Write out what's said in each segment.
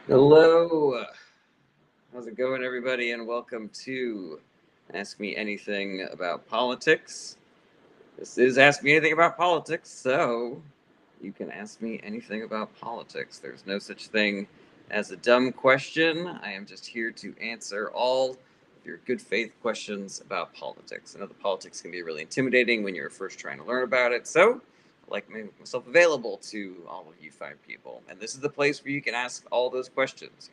Hello, how's it going, everybody, and welcome to Ask Me Anything About Politics. This is Ask Me Anything About Politics, so you can ask me anything about politics. There's no such thing as a dumb question. I am just here to answer all of your good faith questions about politics. I know the politics can be really intimidating when you're first trying to learn about it, so I like to make myself available to all of you fine people. And this is the place where you can ask all those questions.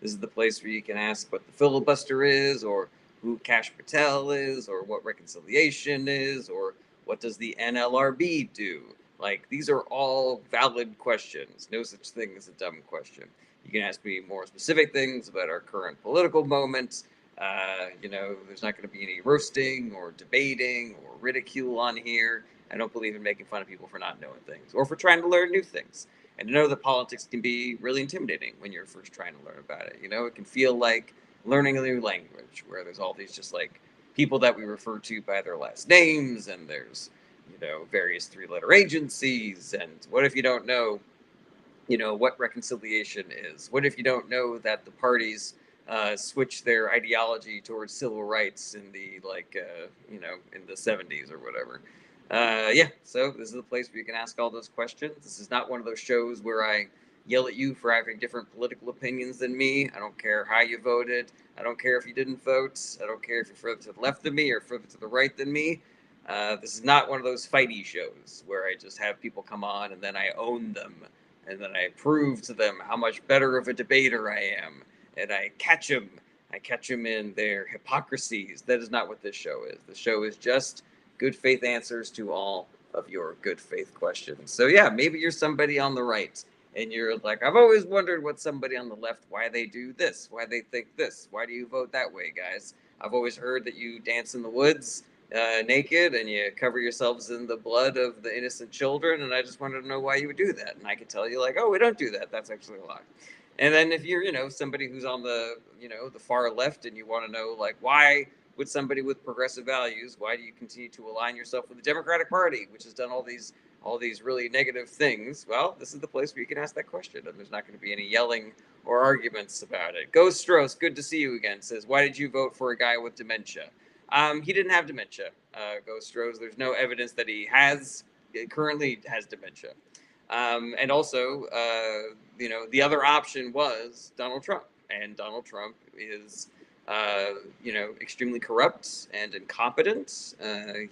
This is the place where you can ask what the filibuster is, or who Cash Patel is, or what reconciliation is, or what does the NLRB do? Like, these are all valid questions. No such thing as a dumb question. You can ask me more specific things about our current political moment. There's not going to be any roasting or debating or ridicule on here. I don't believe in making fun of people for not knowing things or for trying to learn new things. And to know that politics can be really intimidating when you're first trying to learn about it. It can feel like learning a new language where there's all these just like people that we refer to by their last names, and there's various three-letter agencies. And what if you don't know, what reconciliation is? What if you don't know that the parties switched their ideology towards civil rights in the in the 70s or whatever? Yeah, so this is the place where you can ask all those questions. This is not one of those shows where I yell at you for having different political opinions than me. I don't care how you voted. I don't care if you didn't vote. I don't care if you're further to the left than me or further to the right than me. This is not one of those fighty shows where I just have people come on and then I own them and then I prove to them how much better of a debater I am, and I catch them. I catch them in their hypocrisies. That is not what this show is. The show is just good faith answers to all of your good faith questions. So yeah, maybe you're somebody on the right and you're like, I've always wondered what somebody on the left, why they do this, why they think this, why do you vote that way, guys? I've always heard that you dance in the woods naked and you cover yourselves in the blood of the innocent children, and I just wanted to know why you would do that. And I could tell you, like, oh, we don't do that. That's actually a lie. And then if you're, somebody who's on the far left, and you want to know, like, why would somebody with progressive values, why do you continue to align yourself with the Democratic Party, which has done all these really negative things? Well, this is the place where you can ask that question, and there's not going to be any yelling or arguments about it. Ghost Strauss, good to see you again, says, why did you vote for a guy with dementia? He didn't have dementia, Ghost Rose. There's no evidence that he currently has dementia. And also, the other option was Donald Trump. And Donald Trump is, extremely corrupt and incompetent.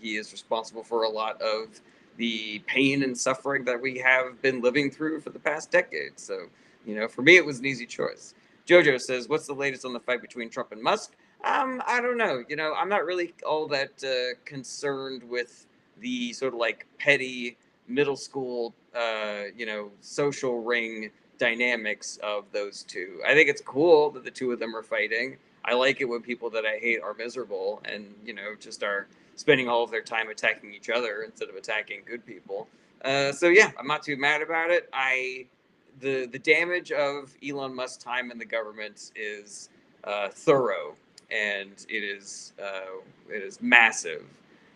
He is responsible for a lot of the pain and suffering that we have been living through for the past decade. So, for me, it was an easy choice. Jojo says, what's the latest on the fight between Trump and Musk? I don't know. I'm not really all that concerned with the sort of like petty middle school, social ring dynamics of those two. I think it's cool that the two of them are fighting. I like it when people that I hate are miserable and, just are spending all of their time attacking each other instead of attacking good people. So yeah, I'm not too mad about it. The damage of Elon Musk's time in the government is thorough, and it is massive,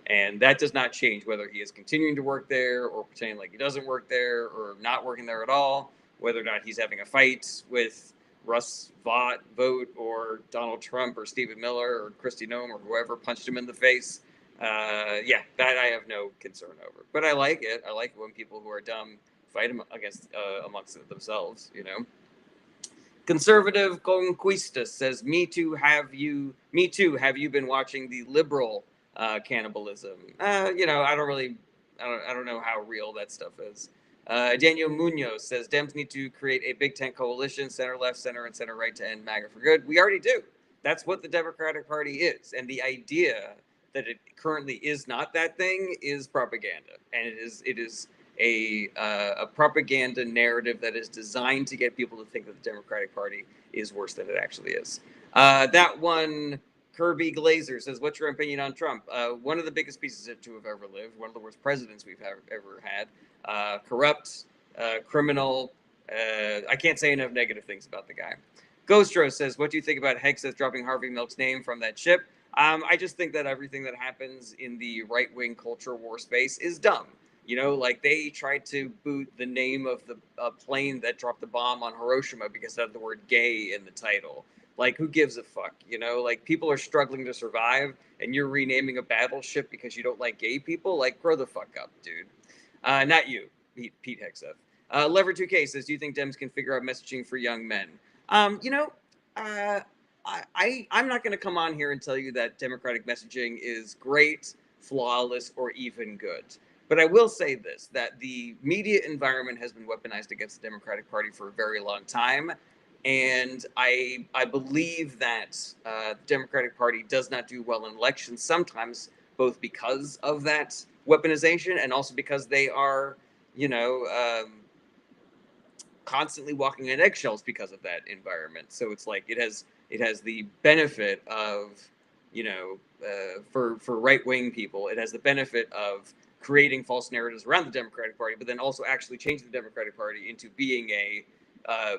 and that does not change whether he is continuing to work there or pretending like he doesn't work there or not working there at all. Whether or not he's having a fight with Russ Vogt or Donald Trump or Stephen Miller or Kristi Noem or whoever punched him in the face. Yeah, that I have no concern over. But I like it. I like it when people who are dumb fight against amongst themselves. Conservative Conquista says, "Me too. Have you? Me too. Have you been watching the liberal cannibalism? I don't really, I don't know how real that stuff is." Daniel Munoz says, "Dems need to create a big tent coalition, center left, center, and center right to end MAGA for good." We already do. That's what the Democratic Party is, and the idea that it currently is not that thing is propaganda, and it is a propaganda narrative that is designed to get people to think that the Democratic Party is worse than it actually is. That one, Kirby Glazer says, "What's your opinion on Trump? One of the biggest pieces to have ever lived, one of the worst presidents we've ever had, corrupt, criminal. I can't say enough negative things about the guy." Ghostro says, "What do you think about Hegseth dropping Harvey Milk's name from that ship?" I just think that everything that happens in the right wing culture war space is dumb. You know, like they tried to boot the name of the plane that dropped the bomb on Hiroshima because it had the word gay in the title. Like, who gives a fuck? You know, like people are struggling to survive, and you're renaming a battleship because you don't like gay people. Like, grow the fuck up, dude. Not you, Pete Hegseth. Lever 2K says, "Do you think Dems can figure out messaging for young men?" You know, uh, I'm not going to come on here and tell you that Democratic messaging is great, flawless, or even good. But I will say this, that the media environment has been weaponized against the Democratic Party for a very long time. And I believe that the Democratic Party does not do well in elections sometimes, both because of that weaponization and also because they are, you know, constantly walking on eggshells because of that environment. So it's like it has the benefit of, you know, for right wing people, it has the benefit of creating false narratives around the Democratic Party, but then also actually changing the Democratic Party into being a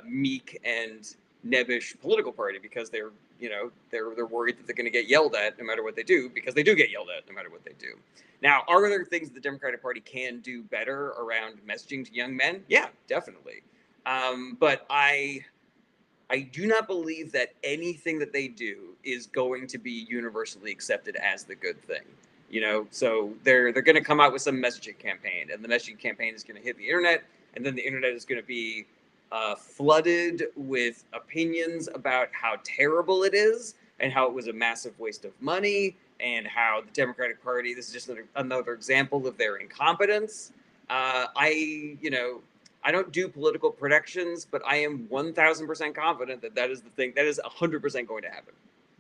meek and nebbish political party because they're, you know, they're worried that they're going to get yelled at no matter what they do, because they do get yelled at no matter what they do. Now, are there things the Democratic Party can do better around messaging to young men? Yeah, definitely. But I do not believe that anything that they do is going to be universally accepted as the good thing. You know, so they're going to come out with some messaging campaign, and the messaging campaign is going to hit the internet, and then the internet is going to be flooded with opinions about how terrible it is, and how it was a massive waste of money, and how the Democratic Party. This is just another example of their incompetence. You know, I don't do political predictions, but I am 1000% confident that that is the thing. That is 100% going to happen.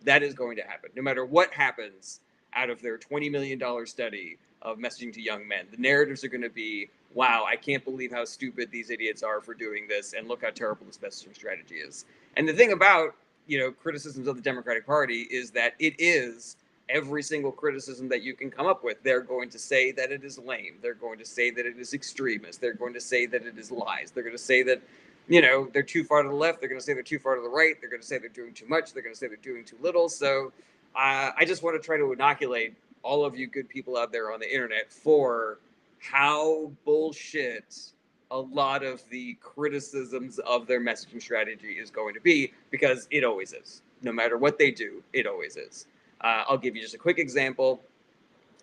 That is going to happen. No matter what happens out of their $20 million study of messaging to young men, the narratives are going to be, wow, I can't believe how stupid these idiots are for doing this, and look how terrible this messaging strategy is. And the thing about, you know, criticisms of the Democratic Party is that it is every single criticism that you can come up with. They're going to say that it is lame. They're going to say that it is extremist. They're going to say that it is lies. They're going to say that, you know, they're too far to the left. They're going to say they're too far to the right. They're going to say they're doing too much. They're going to say they're doing too little. So I just want to try to inoculate all of you good people out there on the internet for how bullshit a lot of the criticisms of their messaging strategy is going to be, because it always is. No matter what they do, it always is. I'll give you just a quick example.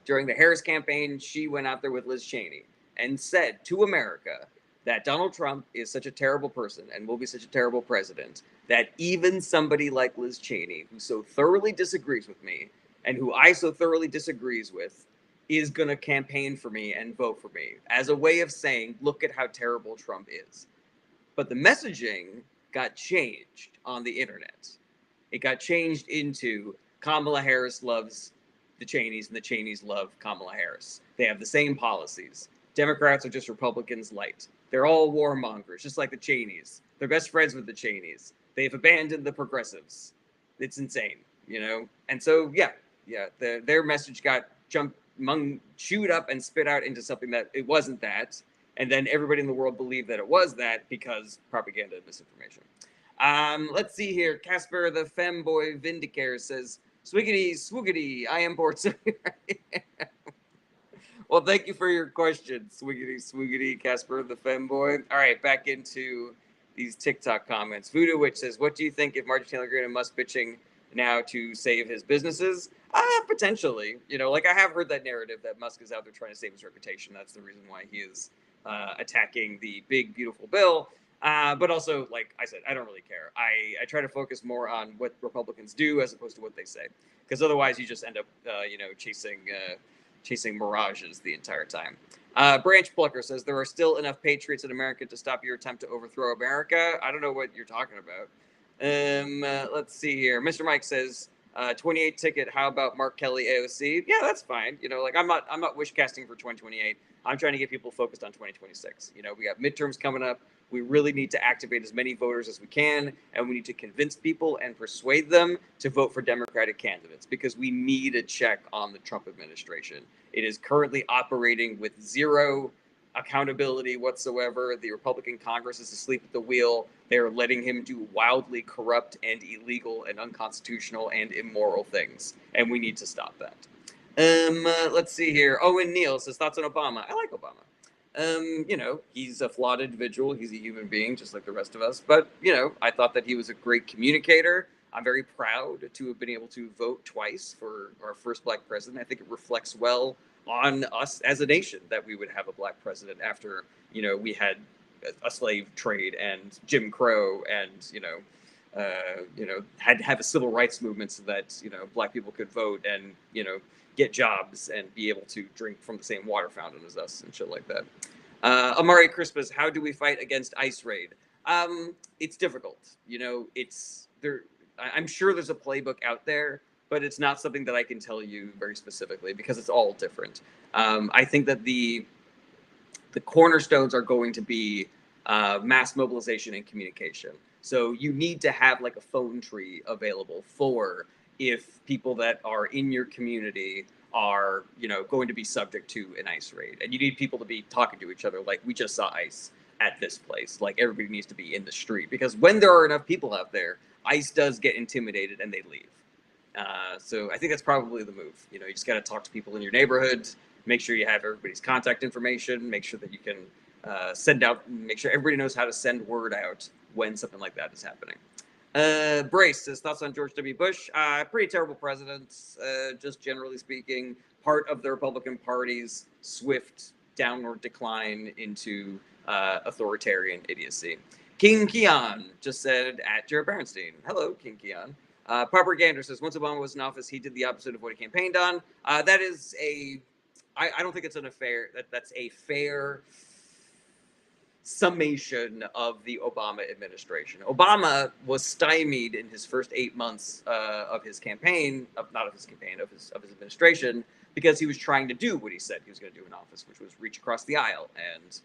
During the Harris campaign, she went out there with Liz Cheney and said to America that Donald Trump is such a terrible person and will be such a terrible president that even somebody like Liz Cheney, who so thoroughly disagrees with me and who I so thoroughly disagrees with, is going to campaign for me and vote for me, as a way of saying, look at how terrible Trump is. But the messaging got changed on the internet. It got changed into Kamala Harris loves the Cheneys and the Cheneys love Kamala Harris. They have the same policies. Democrats are just Republicans light. They're all warmongers, just like the Cheneys. They're best friends with the Cheneys. They've abandoned the progressives. It's insane, you know? And so, their message got chewed up and spit out into something that it wasn't that. And then everybody in the world believed that it was that because propaganda and misinformation. Let's see here. Casper the Femboy Vindicator says, Swiggity, swoogity, I am bored. Well, thank you for your question, Swiggity, swoogity, Casper the Femboy. All right, back into these TikTok comments. Voodoo Witch says, what do you think if Marjorie Taylor Greene and Musk pitching now to save his businesses? Potentially. You know, like I have heard that narrative that Musk is out there trying to save his reputation. That's the reason why he is attacking the big, beautiful bill. But also, like I said, I don't really care. I try to focus more on what Republicans do as opposed to what they say, because otherwise you just end up, chasing mirages the entire time. Branch Plucker says there are still enough patriots in America to stop your attempt to overthrow America. I don't know what you're talking about. Let's see here. Mr. Mike says 28 ticket. How about Mark Kelly AOC? Yeah, that's fine. You know, like I'm not wish casting for 2028. I'm trying to get people focused on 2026. You know, we got midterms coming up. We really need to activate as many voters as we can, and we need to convince people and persuade them to vote for Democratic candidates, because we need a check on the Trump administration. It is currently operating with zero accountability whatsoever. The Republican Congress is asleep at the wheel. They are letting him do wildly corrupt and illegal and unconstitutional and immoral things, and we need to stop that. Let's see here. Owen Neal says, thoughts on Obama? I like Obama. He's a flawed individual. He's a human being, just like the rest of us. But, I thought that he was a great communicator. I'm very proud to have been able to vote twice for our first black president. I think it reflects well on us as a nation that we would have a black president after, we had a slave trade and Jim Crow and, had to have a civil rights movement so that, black people could vote and, get jobs and be able to drink from the same water fountain as us and shit like that. Amari Crispus, how do we fight against ICE raid? It's difficult. It's there. I'm sure there's a playbook out there, but it's not something that I can tell you very specifically because it's all different. I think that the cornerstones are going to be mass mobilization and communication. So you need to have like a phone tree available for if people that are in your community are, going to be subject to an ICE raid. And you need people to be talking to each other like we just saw ICE at this place. Like everybody needs to be in the street because when there are enough people out there, ICE does get intimidated and they leave. So I think that's probably the move. You just got to talk to people in your neighborhood, make sure you have everybody's contact information, make sure that you can send out, make sure everybody knows how to send word out when something like that is happening. Brace says thoughts on George W. Bush. Pretty terrible president, just generally speaking. Part of the Republican Party's swift downward decline into authoritarian idiocy. King Keon just said at Jared Bernstein. Hello, King Keon. Proper Gander says once Obama was in office, he did the opposite of what he campaigned on. That is I don't think it's that's a fair summation of the Obama administration. Obama was stymied in his first 8 months of his campaign, of his administration, because he was trying to do what he said he was going to do in office, which was reach across the aisle and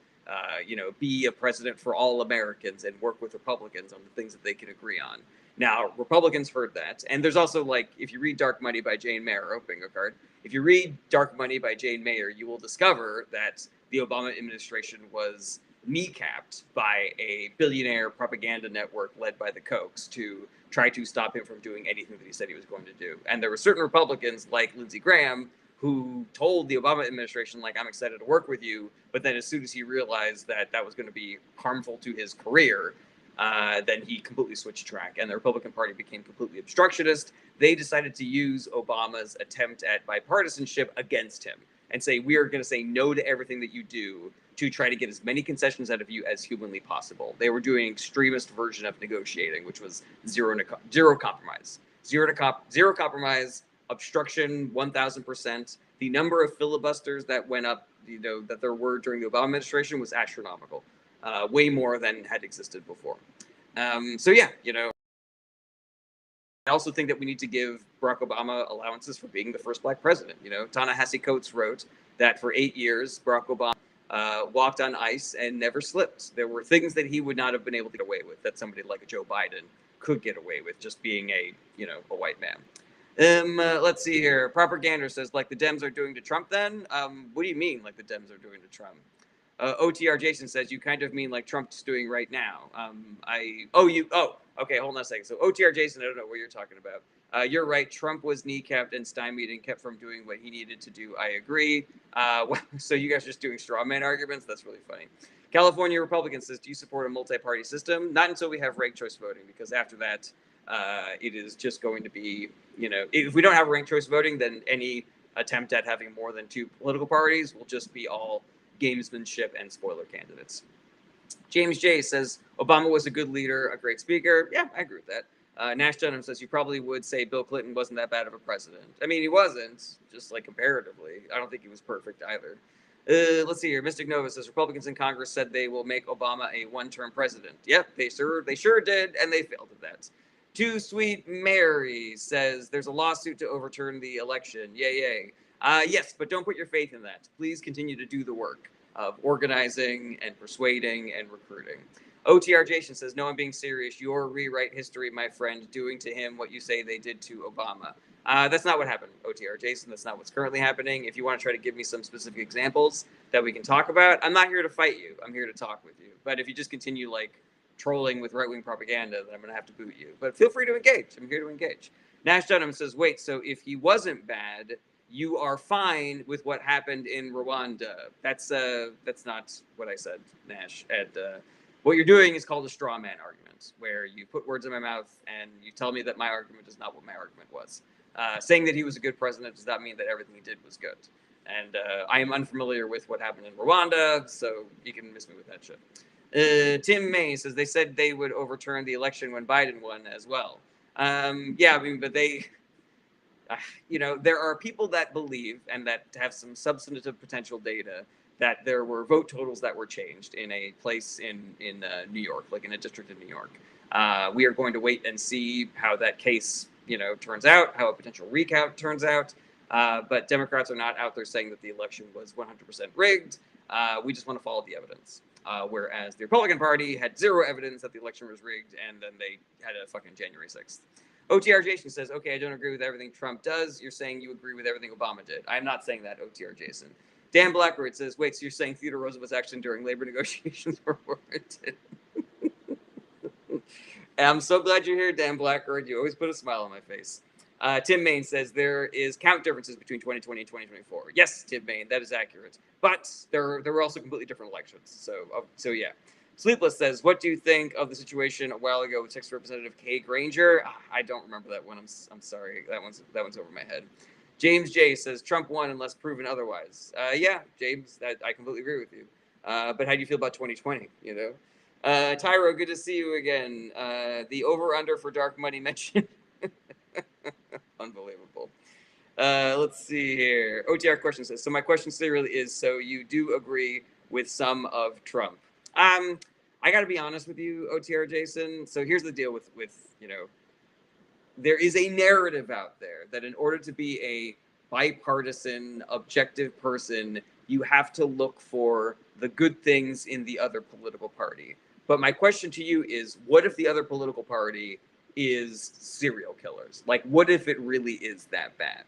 be a president for all Americans and work with Republicans on the things that they can agree on. Now, Republicans heard that, and there's also if you read Dark Money by Jane Mayer, bingo card. If you read Dark Money by Jane Mayer, you will discover that the Obama administration was kneecapped by a billionaire propaganda network led by the Kochs to try to stop him from doing anything that he said he was going to do. And there were certain Republicans like Lindsey Graham who told the Obama administration, I'm excited to work with you. But then as soon as he realized that that was going to be harmful to his career, then he completely switched track and the Republican Party became completely obstructionist. They decided to use Obama's attempt at bipartisanship against him and say, we are going to say no to everything that you do to try to get as many concessions out of you as humanly possible. They were doing an extremist version of negotiating, which was zero compromise. Zero compromise, obstruction 1,000%. The number of filibusters that went up, that there were during the Obama administration was astronomical. Way more than had existed before. I also think that we need to give Barack Obama allowances for being the first black president. Ta-Nehisi Coates wrote that for 8 years, Barack Obama walked on ice and never slipped. There were things that he would not have been able to get away with that somebody like a Joe Biden could get away with, just being a white man. Let's see here. Proper Gander says, like the Dems are doing to Trump then? What do you mean, like the Dems are doing to Trump? OTR Jason says, you kind of mean like Trump's doing right now. Okay, hold on a second. So OTR Jason, I don't know what you're talking about. You're right. Trump was kneecapped and stymied and kept from doing what he needed to do. I agree. So you guys are just doing straw man arguments? That's really funny. California Republican says, do you support a multi-party system? Not until we have ranked choice voting, because after that, it is just going to be, if we don't have ranked choice voting, then any attempt at having more than two political parties will just be all gamesmanship and spoiler candidates. James J says, Obama was a good leader, a great speaker. Yeah, I agree with that. Nash Dunham says, you probably would say Bill Clinton wasn't that bad of a president. I mean, he wasn't, just comparatively. I don't think he was perfect either. Let's see here. Mystic Nova says, Republicans in Congress said they will make Obama a one-term president. Yep, they sure did, and they failed at that. Too Sweet Mary says, there's a lawsuit to overturn the election. Yay. Yes, but don't put your faith in that. Please continue to do the work of organizing and persuading and recruiting. OTR Jason says, no, I'm being serious. You're rewrite history, my friend, doing to him what you say they did to Obama. That's not what happened, OTR Jason. That's not what's currently happening. If you want to try to give me some specific examples that we can talk about, I'm not here to fight you. I'm here to talk with you. But if you just continue trolling with right-wing propaganda, then I'm going to have to boot you. But feel free to engage. I'm here to engage. Nash Dunham says, wait, so if he wasn't bad, you are fine with what happened in Rwanda. That's not what I said, Nash. And what you're doing is called a straw man argument, where you put words in my mouth and you tell me that my argument is not what my argument was. Saying that he was a good president does not mean that everything he did was good. And I am unfamiliar with what happened in Rwanda, so you can miss me with that shit. Tim May says they said they would overturn the election when Biden won as well. Yeah, I mean, but they, there are people that believe and that have some substantive potential data that there were vote totals that were changed in a place in New York, like in a district in New York. We are going to wait and see how that case, turns out, how a potential recount turns out. But Democrats are not out there saying that the election was 100% rigged. We just want to follow the evidence. Whereas the Republican Party had zero evidence that the election was rigged, and then they had a fucking January 6th. OTR Jason says, okay, I don't agree with everything Trump does. You're saying you agree with everything Obama did. I'm not saying that, OTR Jason. Dan Blackbird says, wait, so you're saying Theodore Roosevelt's action during labor negotiations were warranted? I'm so glad you're here, Dan Blackbird. You always put a smile on my face. Tim Main says there is count differences between 2020 and 2024. Yes, Tim Main, that is accurate. But there were also completely different elections. So yeah. Sleepless says, what do you think of the situation a while ago with Texas Representative Kay Granger? I don't remember that one. I'm sorry. That one's over my head. James J says, Trump won unless proven otherwise. Yeah, James, I completely agree with you. But how do you feel about 2020, Tyro, good to see you again. The over-under for dark money mentioned. Unbelievable. Let's see here. OTR question says, so my question really is, so you do agree with some of Trump? I got to be honest with you, OTR Jason. So here's the deal with there is a narrative out there that in order to be a bipartisan, objective person, you have to look for the good things in the other political party. But my question to you is, what if the other political party is serial killers? Like, what if it really is that bad?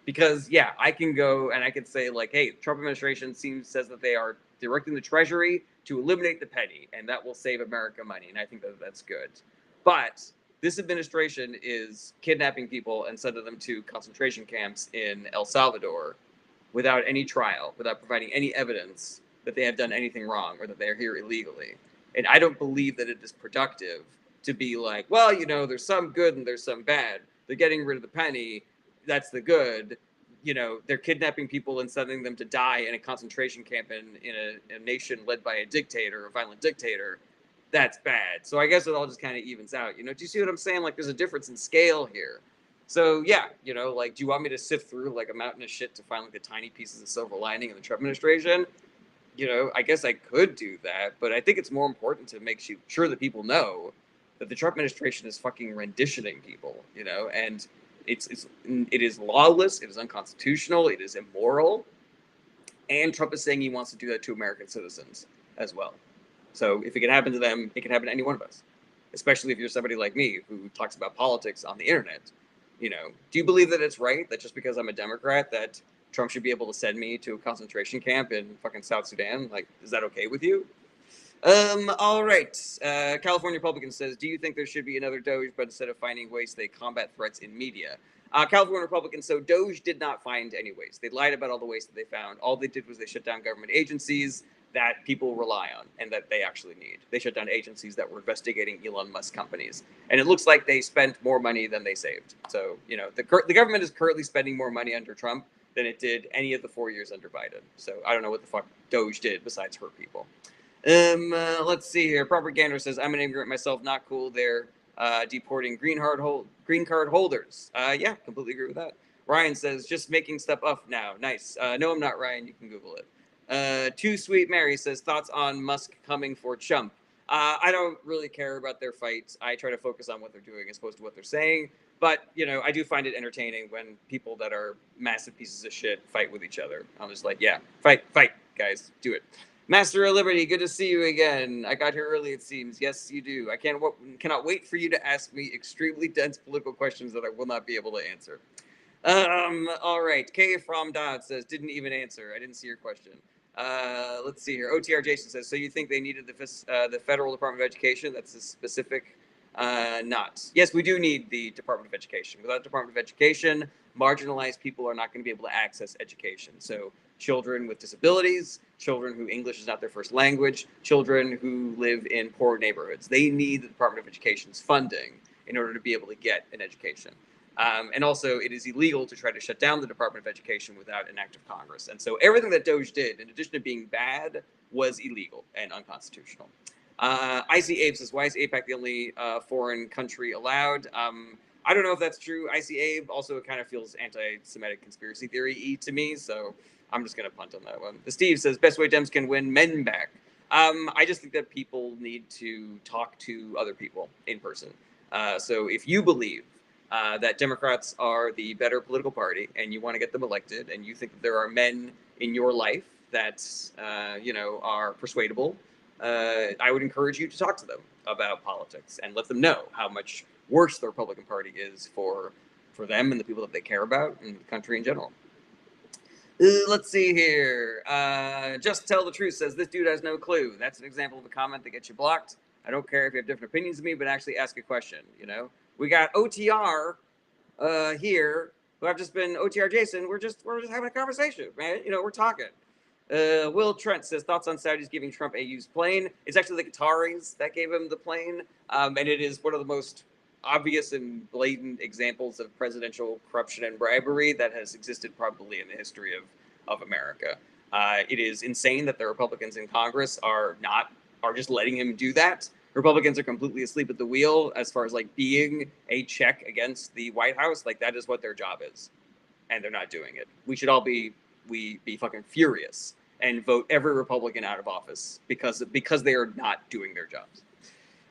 Because, yeah, I can go and I can say, like, hey, the Trump administration says that they are directing the Treasury to eliminate the penny, and that will save America money, and I think that that's good. But this administration is kidnapping people and sending them to concentration camps in El Salvador without any trial, without providing any evidence that they have done anything wrong or that they're here illegally. And I don't believe that it is productive to be like, well, there's some good and there's some bad. They're getting rid of the penny. That's the good. They're kidnapping people and sending them to die in a concentration camp in a nation led by a dictator, a violent dictator. That's bad. So I guess it all just kind of evens out. Do you see what I'm saying? Like, there's a difference in scale here. So yeah, like, do you want me to sift through like a mountain of shit to find like the tiny pieces of silver lining in the Trump administration? I guess I could do that, but I think it's more important to make sure that people know that the Trump administration is fucking renditioning people, and it is lawless, it is unconstitutional, it is immoral, and Trump is saying he wants to do that to American citizens as well. So if it can happen to them, it can happen to any one of us, especially if you're somebody like me who talks about politics on the internet. Do you believe that it's right that just because I'm a Democrat that Trump should be able to send me to a concentration camp in fucking South Sudan? Like, is that okay with you? All right. California Republican says, do you think there should be another Doge, but instead of finding ways they combat threats in media? California Republicans, so Doge did not find any waste. They lied about all the waste that they found. All they did was they shut down government agencies that people rely on and that they actually need. They shut down agencies that were investigating Elon Musk companies. And it looks like they spent more money than they saved. So, the government is currently spending more money under Trump than it did any of the 4 years under Biden. So I don't know what the fuck Doge did besides hurt people. Let's see here. Propaganda says, I'm an immigrant myself, not cool. They're deporting green card holders. Yeah, completely agree with that. Ryan says, just making stuff up now. Nice. No, I'm not, Ryan. You can Google it. Too Sweet Mary says, thoughts on Musk coming for Trump? I don't really care about their fights. I try to focus on what they're doing as opposed to what they're saying. But, I do find it entertaining when people that are massive pieces of shit fight with each other. I'm just like, yeah, fight, guys, do it. Master of Liberty, good to see you again. I got here early, it seems. Yes, you do. I cannot wait for you to ask me extremely dense political questions that I will not be able to answer. All right. K from Dodd says, didn't even answer. I didn't see your question. Let's see here. OTR Jason says, so you think they needed the Federal Department of Education? That's a specific not. Yes, we do need the Department of Education. Without Department of Education, marginalized people are not going to be able to access education. So children with disabilities, children who English is not their first language, children who live in poor neighborhoods. They need the Department of Education's funding in order to be able to get an education. And also, it is illegal to try to shut down the Department of Education without an act of Congress. And so everything that Doge did, in addition to being bad, was illegal and unconstitutional. Icy Abe says, why is APAC the only foreign country allowed? I don't know if that's true. Icy Abe also kind of feels anti-Semitic conspiracy theory-y to me, so I'm just going to punt on that one. The Steve says, best way Dems can win men back. I just think that people need to talk to other people in person. So if you believe that Democrats are the better political party and you want to get them elected and you think that there are men in your life that, are persuadable, I would encourage you to talk to them about politics and let them know how much worse the Republican Party is for them and the people that they care about and the country in general. Let's see here. Just Tell the Truth says, this dude has no clue. That's an example of a comment that gets you blocked. I don't care if you have different opinions than me, but actually ask a question, We got OTR here, who I've just been OTR Jason. We're just having a conversation, man. We're talking. Will Trent says, thoughts on Saudis giving Trump a used plane? It's actually the Qataris that gave him the plane, and it is one of the most obvious and blatant examples of presidential corruption and bribery that has existed probably in the history of America. It is insane that the Republicans in Congress are just letting him do that. Republicans are completely asleep at the wheel as far as being a check against the White House. That is what their job is, and they're not doing it. We should all be fucking furious and vote every Republican out of office because they are not doing their jobs.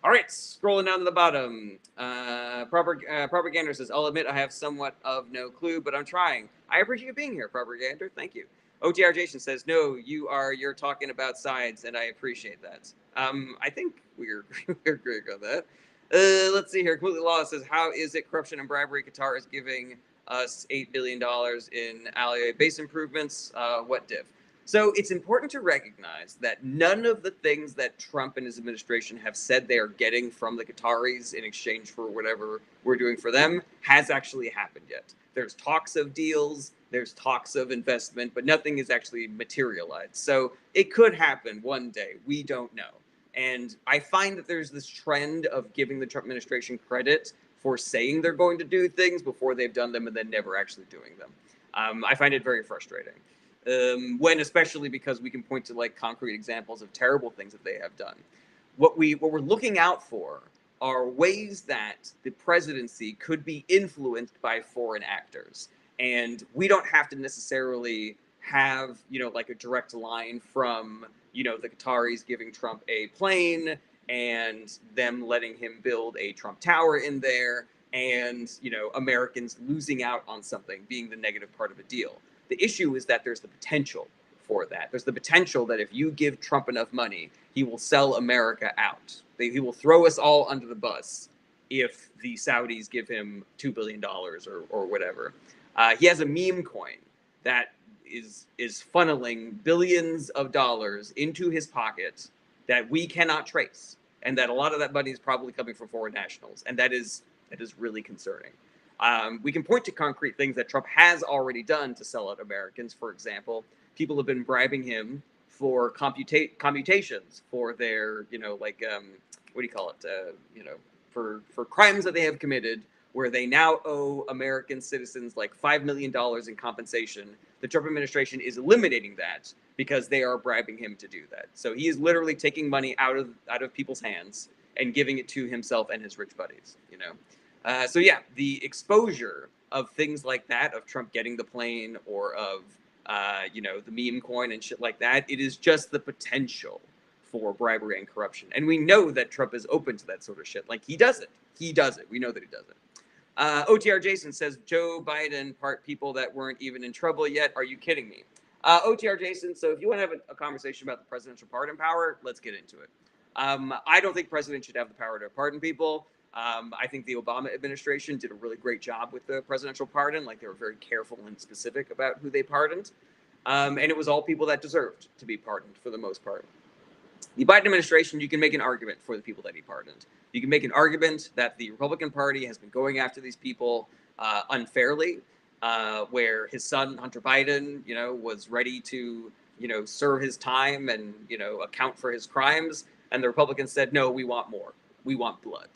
All right, scrolling down to the bottom. Propagander says, I'll admit I have somewhat of no clue, but I'm trying. I appreciate you being here, Propagander. Thank you. OTR Jason says, no, you're talking about sides, and I appreciate that. I think we're agreeing on that. Let's see here. Completely Lawless says, how is it corruption and bribery? Qatar is giving us $8 billion in Aliyah base improvements. What div? So it's important to recognize that none of the things that Trump and his administration have said they are getting from the Qataris in exchange for whatever we're doing for them has actually happened yet. There's talks of deals, there's talks of investment, but nothing is actually materialized. So it could happen one day. We don't know. And I find that there's this trend of giving the Trump administration credit for saying they're going to do things before they've done them and then never actually doing them. I find it very frustrating. Especially because we can point to concrete examples of terrible things that they have done. What we're looking out for are ways that the presidency could be influenced by foreign actors. And we don't have to necessarily have, a direct line from, the Qataris giving Trump a plane and them letting him build a Trump Tower in there and, Americans losing out on something being the negative part of a deal. The issue is that there's the potential for that. There's the potential that if you give Trump enough money, he will sell America out. He will throw us all under the bus if the Saudis give him $2 billion or whatever. He has a meme coin that is funneling billions of dollars into his pocket that we cannot trace, and that a lot of that money is probably coming from foreign nationals, and that is really concerning. We can point to concrete things that Trump has already done to sell out Americans. For example, people have been bribing him for commutations for their, for crimes that they have committed, where they now owe American citizens $5 million in compensation. The Trump administration is eliminating that because they are bribing him to do that. So he is literally taking money out of people's hands and giving it to himself and his rich buddies, So yeah, the exposure of things like that, of Trump getting the plane or of, the meme coin and shit like that, it is just the potential for bribery and corruption. And we know that Trump is open to that sort of shit. He does it. He does it. We know that he does it. OTR Jason says, Joe Biden part people that weren't even in trouble yet. Are you kidding me? OTR Jason, so if you want to have a conversation about the presidential pardon power, let's get into it. I don't think presidents should have the power to pardon people. I think the Obama administration did a really great job with the presidential pardon. They were very careful and specific about who they pardoned. And it was all people that deserved to be pardoned for the most part. The Biden administration, you can make an argument for the people that he pardoned. You can make an argument that the Republican Party has been going after these people unfairly. where his son Hunter Biden, was ready to, serve his time and account for his crimes, and the Republicans said, no, we want more, we want blood,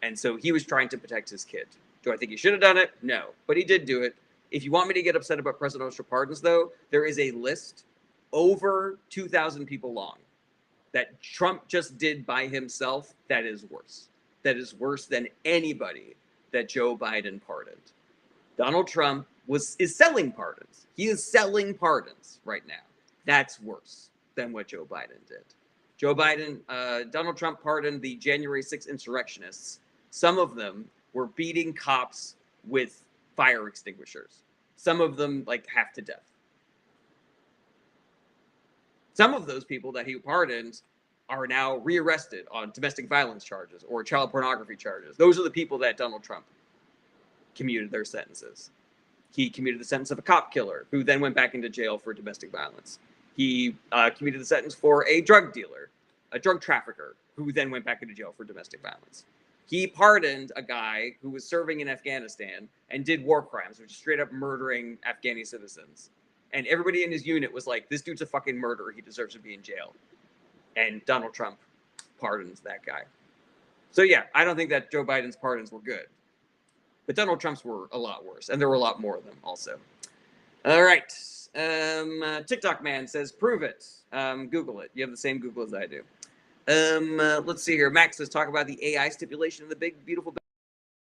and so he was trying to protect his kid. Do I think he should have done it? No, but he did do it. If you want me to get upset about presidential pardons, though, there is a list over 2,000 people long that Trump just did by himself that is worse. That is worse than anybody that Joe Biden pardoned. Donald Trump is selling pardons. He is selling pardons right now. That's worse than what Joe Biden did. Donald Trump pardoned the January 6th insurrectionists. Some of them were beating cops with fire extinguishers. Some of them, like, half to death. Some of those people that he pardoned are now rearrested on domestic violence charges or child pornography charges. Those are the people that Donald Trump commuted their sentences. He commuted the sentence of a cop killer who then went back into jail for domestic violence. He commuted the sentence for a drug dealer, a drug trafficker, who then went back into jail for domestic violence. He pardoned a guy who was serving in Afghanistan and did war crimes, which is straight up murdering Afghani citizens. And everybody in his unit was like, this dude's a fucking murderer. He deserves to be in jail. And Donald Trump pardons that guy. So yeah, I don't think that Joe Biden's pardons were good. But Donald Trump's were a lot worse. And there were a lot more of them also. All right. TikTok man says, prove it. Google it. You have the same Google as I do. Let's see here. Max says, talk about the AI stipulation in the Big Beautiful Bill.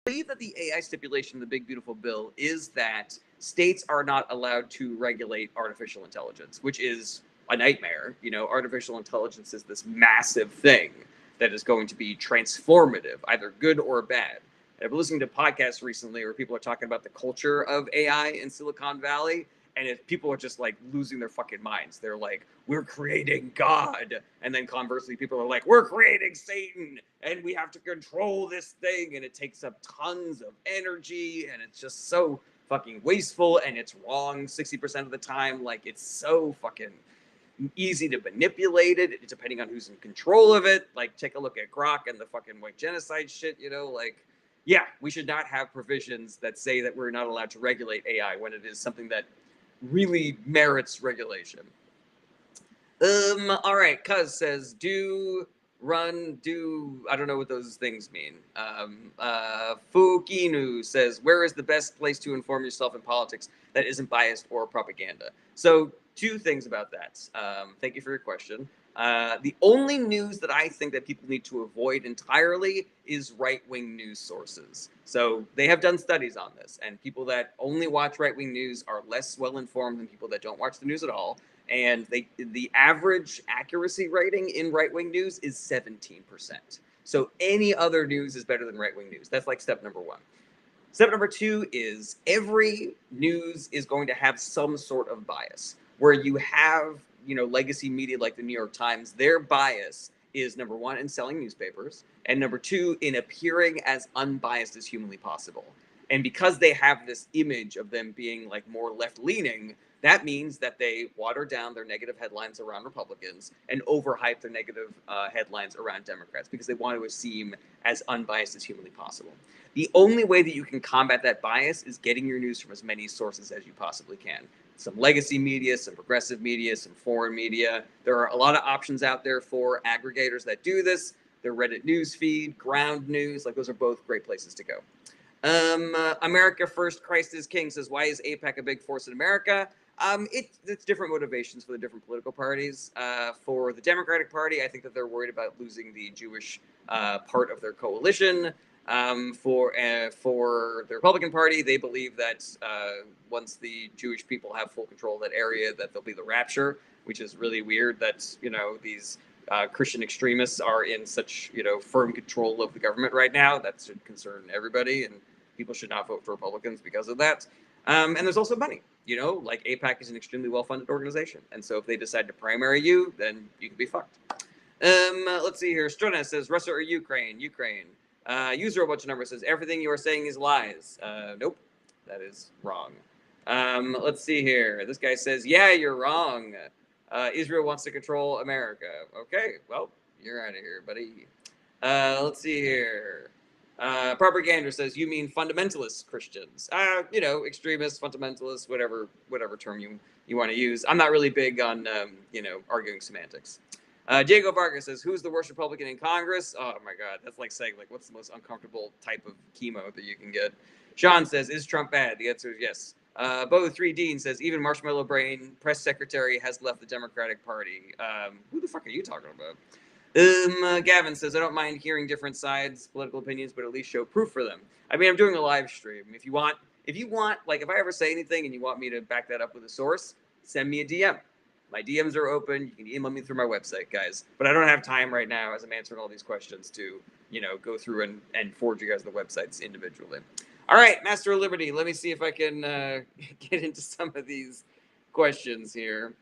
I believe that the AI stipulation in the Big Beautiful Bill is that states are not allowed to regulate artificial intelligence, which is a nightmare. Artificial intelligence is this massive thing that is going to be transformative, either good or bad. I've been listening to podcasts recently where people are talking about the culture of AI in Silicon Valley, and people are just like losing their fucking minds. They're like, we're creating God. And then conversely, people are like, we're creating Satan and we have to control this thing. And it takes up tons of energy and it's just so fucking wasteful and it's wrong 60% of the time. Like, it's so fucking easy to manipulate it depending on who's in control of it. Like, take a look at Grok and the fucking white genocide shit, yeah, we should not have provisions that say that we're not allowed to regulate AI when it is something that really merits regulation. All right, Cuz says, I don't know what those things mean. Fukinu says, where is the best place to inform yourself in politics that isn't biased or propaganda? So, two things about that. Thank you for your question. The only news that I think that people need to avoid entirely is right-wing news sources. So they have done studies on this, and people that only watch right-wing news are less well-informed than people that don't watch the news at all. And the average accuracy rating in right-wing news is 17%. So any other news is better than right-wing news. That's like step number one. Step number two is every news is going to have some sort of bias. Where you have, legacy media like the New York Times, their bias is number one in selling newspapers, and number two in appearing as unbiased as humanly possible. And because they have this image of them being like more left-leaning, that means that they water down their negative headlines around Republicans and overhype their negative headlines around Democrats because they want to seem as unbiased as humanly possible. The only way that you can combat that bias is getting your news from as many sources as you possibly can. Some legacy media, some progressive media, some foreign media. There are a lot of options out there for aggregators that do this. Their Reddit newsfeed, Ground News, like those are both great places to go. America First, Christ is King says, why is AIPAC a big force in America? It's different motivations for the different political parties. For the Democratic Party, I think that they're worried about losing the Jewish part of their coalition. For the Republican Party, they believe that once the Jewish people have full control of that area, that there'll be the rapture, which is really weird that, these Christian extremists are in such, firm control of the government right now. That should concern everybody, and people should not vote for Republicans because of that. And there's also money, like AIPAC is an extremely well-funded organization. And so if they decide to primary you, then you can be fucked. Let's see here. Strona says, Russia or Ukraine? Ukraine. User a bunch of numbers says, everything you are saying is lies. Nope, that is wrong. Let's see here. This guy says, yeah, you're wrong. Israel wants to control America. Okay, well, you're out of here, buddy. Let's see here. Propaganda says, you mean fundamentalist Christians? Extremists, fundamentalists, whatever term you want to use. I'm not really big on arguing semantics. Diego Vargas says, who's the worst Republican in Congress? Oh my God, that's like saying what's the most uncomfortable type of chemo that you can get. Sean says, is Trump bad? The answer is yes. Bo 3 Dean says, even Marshmallow Brain press secretary has left the Democratic Party. Who the fuck are you talking about? Gavin says, I don't mind hearing different sides, political opinions, but at least show proof for them. I mean, I'm doing a live stream. If you want, if I ever say anything and you want me to back that up with a source, send me a DM. My DMs are open. You can email me through my website, guys. But I don't have time right now, as I'm answering all these questions, to, go through and forward you guys the websites individually. All right, Master of Liberty. Let me see if I can get into some of these questions here.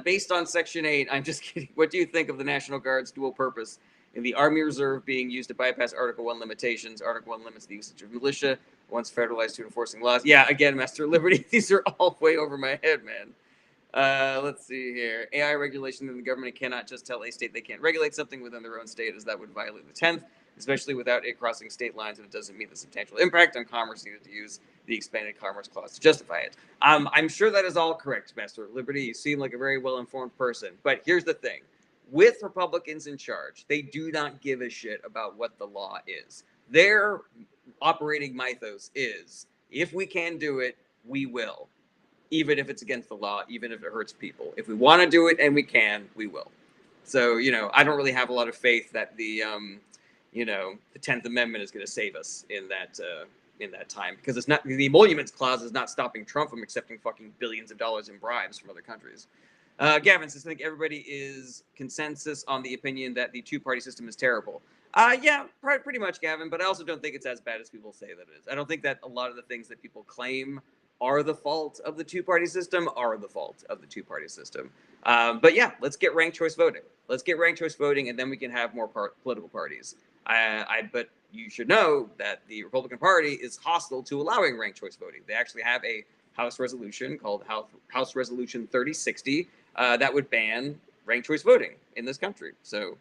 Based on Section 8, I'm just kidding. What do you think of the National Guard's dual purpose in the Army Reserve being used to bypass Article 1 limitations? Article 1 limits the usage of militia once federalized to enforcing laws. Yeah, again, Master Liberty, these are all way over my head, man. Let's see here. AI regulation in the government cannot just tell a state they can't regulate something within their own state, as that would violate the 10th, especially without it crossing state lines, and it doesn't meet the substantial impact on commerce needed to use the expanded commerce clause to justify it. I'm sure that is all correct, Master Liberty. You seem like a very well-informed person. But here's the thing. With Republicans in charge, they do not give a shit about what the law is. Their operating mythos is, if we can do it, we will. Even if it's against the law, even if it hurts people. If we want to do it and we can, we will. So, I don't really have a lot of faith that the 10th Amendment is going to save us in that time, because it's not, the emoluments clause is not stopping Trump from accepting fucking billions of dollars in bribes from other countries. Gavin says, I think everybody is consensus on the opinion that the two-party system is terrible. Yeah, pretty much, Gavin, but I also don't think it's as bad as people say that it is. I don't think that a lot of the things that people claim are the fault of the two-party system are the fault of the two-party system. But yeah, let's get ranked choice voting. Let's get ranked choice voting, and then we can have more political parties. But you should know that the Republican Party is hostile to allowing ranked choice voting. They actually have a House resolution called House Resolution 3060 that would ban ranked choice voting in this country. So,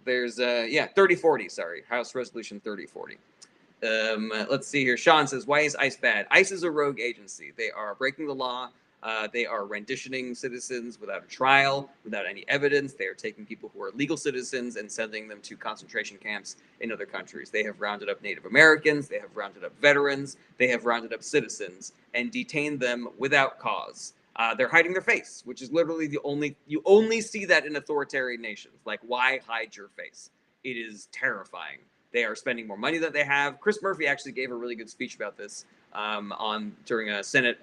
there's 3040. Sorry, House Resolution 3040. Let's see here. Sean says, why is ICE bad? ICE is a rogue agency. They are breaking the law. They are renditioning citizens without a trial, without any evidence. They are taking people who are legal citizens and sending them to concentration camps in other countries. They have rounded up Native Americans. They have rounded up veterans. They have rounded up citizens and detained them without cause. They're hiding their face, which is literally you only see that in authoritarian nations. Like, why hide your face? It is terrifying. They are spending more money than they have. Chris Murphy actually gave a really good speech about this during a Senate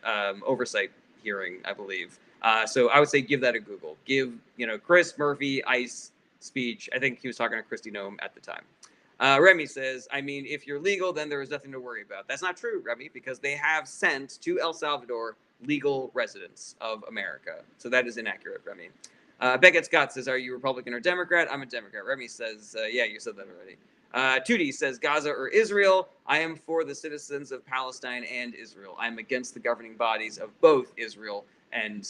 oversight hearing, I believe. So I would say give that a Google. Give Chris Murphy ICE speech. I think he was talking to Kristi Noem at the time. Remy says, I mean, if you're legal, then there is nothing to worry about. That's not true, Remy, because they have sent to El Salvador legal residents of America. So that is inaccurate, Remy. Beckett Scott says, are you Republican or Democrat? I'm a Democrat. Remy says, yeah, you said that already. Tootie says, Gaza or Israel? I am for the citizens of Palestine and Israel. I'm against the governing bodies of both Israel and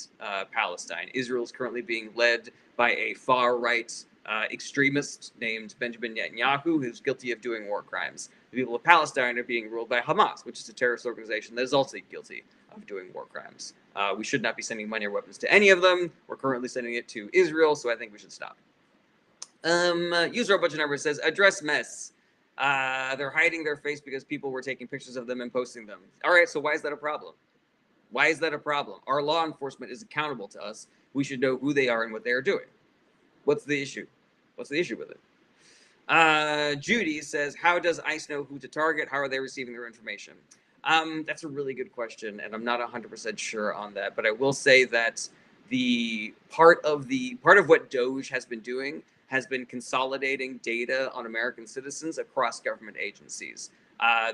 Palestine. Israel is currently being led by a far-right extremist named Benjamin Netanyahu, who's guilty of doing war crimes. The people of Palestine are being ruled by Hamas, which is a terrorist organization that is also guilty of doing war crimes. We should not be sending money or weapons to any of them. We're currently sending it to Israel, so I think we should stop. User a bunch of numbers says, address mess. They're hiding their face because people were taking pictures of them and posting them. All right, so why is that a problem? Why is that a problem? Our law enforcement is accountable to us. We should know who they are and what they are doing. What's the issue? What's the issue with it? Judy says, how does ICE know who to target? How are they receiving their information? That's a really good question, and I'm not 100% sure on that. But I will say that the part of what DOJ has been doing has been consolidating data on American citizens across government agencies.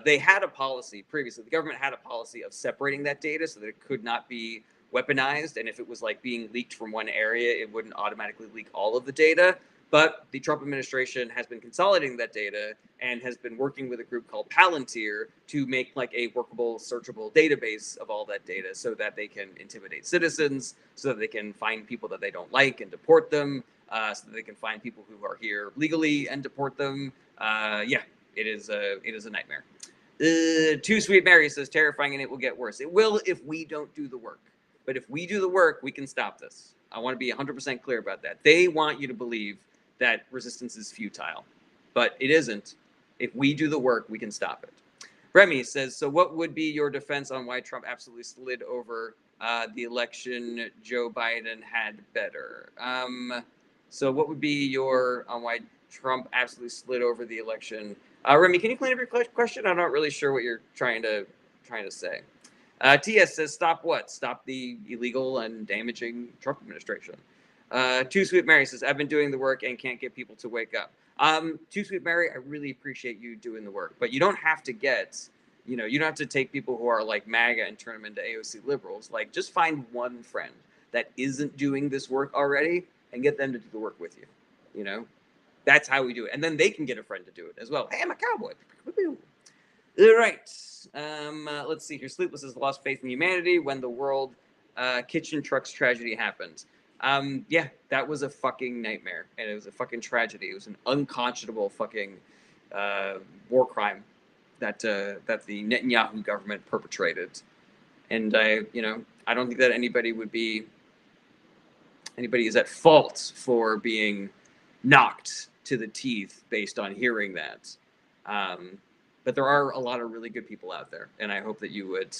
They had a policy previously. The government had a policy of separating that data so that it could not be weaponized. And if it was like being leaked from one area, it wouldn't automatically leak all of the data. But the Trump administration has been consolidating that data and has been working with a group called Palantir to make like a workable, searchable database of all that data so that they can intimidate citizens, so that they can find people that they don't like and deport them, so that they can find people who are here legally and deport them. Yeah, it is a nightmare. Too Sweet Mary says terrifying, and it will get worse. It will if we don't do the work. But if we do the work, we can stop this. I want to be 100% clear about that. They want you to believe that resistance is futile, but it isn't. If we do the work, we can stop it. Remy says, so what would be your defense on why Trump absolutely slid over the election Joe Biden had better? So what would be your on why Trump absolutely slid over the election? Remy, can you clean up your question? I'm not really sure what you're trying to say. TS says, stop what? Stop the illegal and damaging Trump administration. Too Sweet Mary says, I've been doing the work and can't get people to wake up. Too Sweet Mary, I really appreciate you doing the work, but you don't have to get, you don't have to take people who are like MAGA and turn them into AOC liberals. Like, just find one friend that isn't doing this work already and get them to do the work with you. That's how we do it. And then they can get a friend to do it as well. Hey, I'm a cowboy. All right. Let's see here. Sleepless has lost faith in humanity when the world kitchen trucks tragedy happened. Yeah, that was a fucking nightmare, and it was a fucking tragedy. It was an unconscionable fucking war crime that the Netanyahu government perpetrated. And I don't think that anybody is at fault for being knocked to the teeth based on hearing that. But there are a lot of really good people out there, and I hope that you would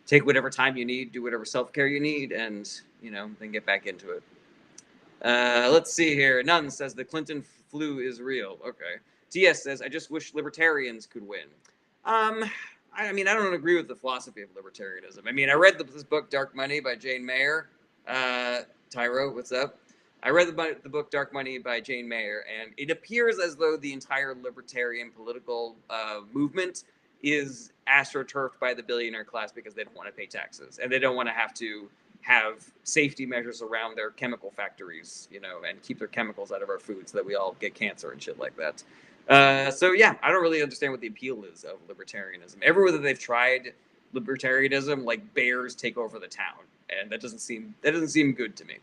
take whatever time you need, do whatever self-care you need, and then get back into it. Let's see here. Nunn says the Clinton flu is real. Okay. TS says, I just wish libertarians could win. I don't agree with the philosophy of libertarianism. I read this book, Dark Money by Jane Mayer. Tyro, what's up? I read the book Dark Money by Jane Mayer, and it appears as though the entire libertarian political movement is astroturfed by the billionaire class because they don't want to pay taxes, and they don't want to have safety measures around their chemical factories, and keep their chemicals out of our food so that we all get cancer and shit like that. So yeah, I don't really understand what the appeal is of libertarianism. Everywhere that they've tried libertarianism, like bears take over the town, and that doesn't seem good to me.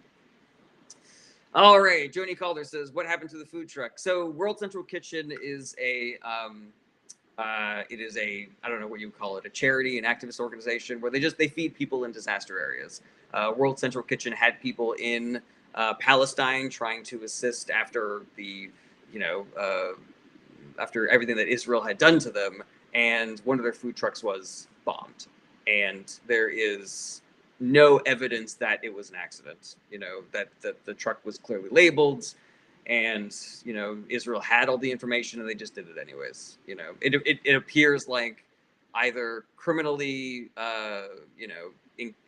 All right, Joni Calder says, what happened to the food truck? So World Central Kitchen is I don't know what you call it, a charity, an activist organization where they feed people in disaster areas. World Central Kitchen had people in Palestine trying to assist after after everything that Israel had done to them, and one of their food trucks was bombed. And there is no evidence that it was an accident, that the truck was clearly labeled, and Israel had all the information and they just did it anyways. It appears like either criminally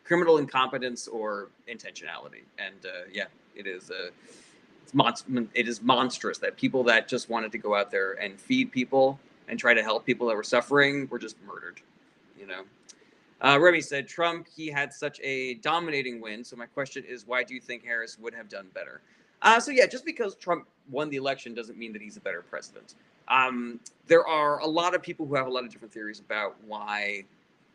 criminal incompetence or intentionality. And it is monstrous that people that just wanted to go out there and feed people and try to help people that were suffering were just murdered. Remy said, Trump, he had such a dominating win. So my question is, why do you think Harris would have done better? So yeah, just because Trump won the election doesn't mean that he's a better president. There are a lot of people who have a lot of different theories about why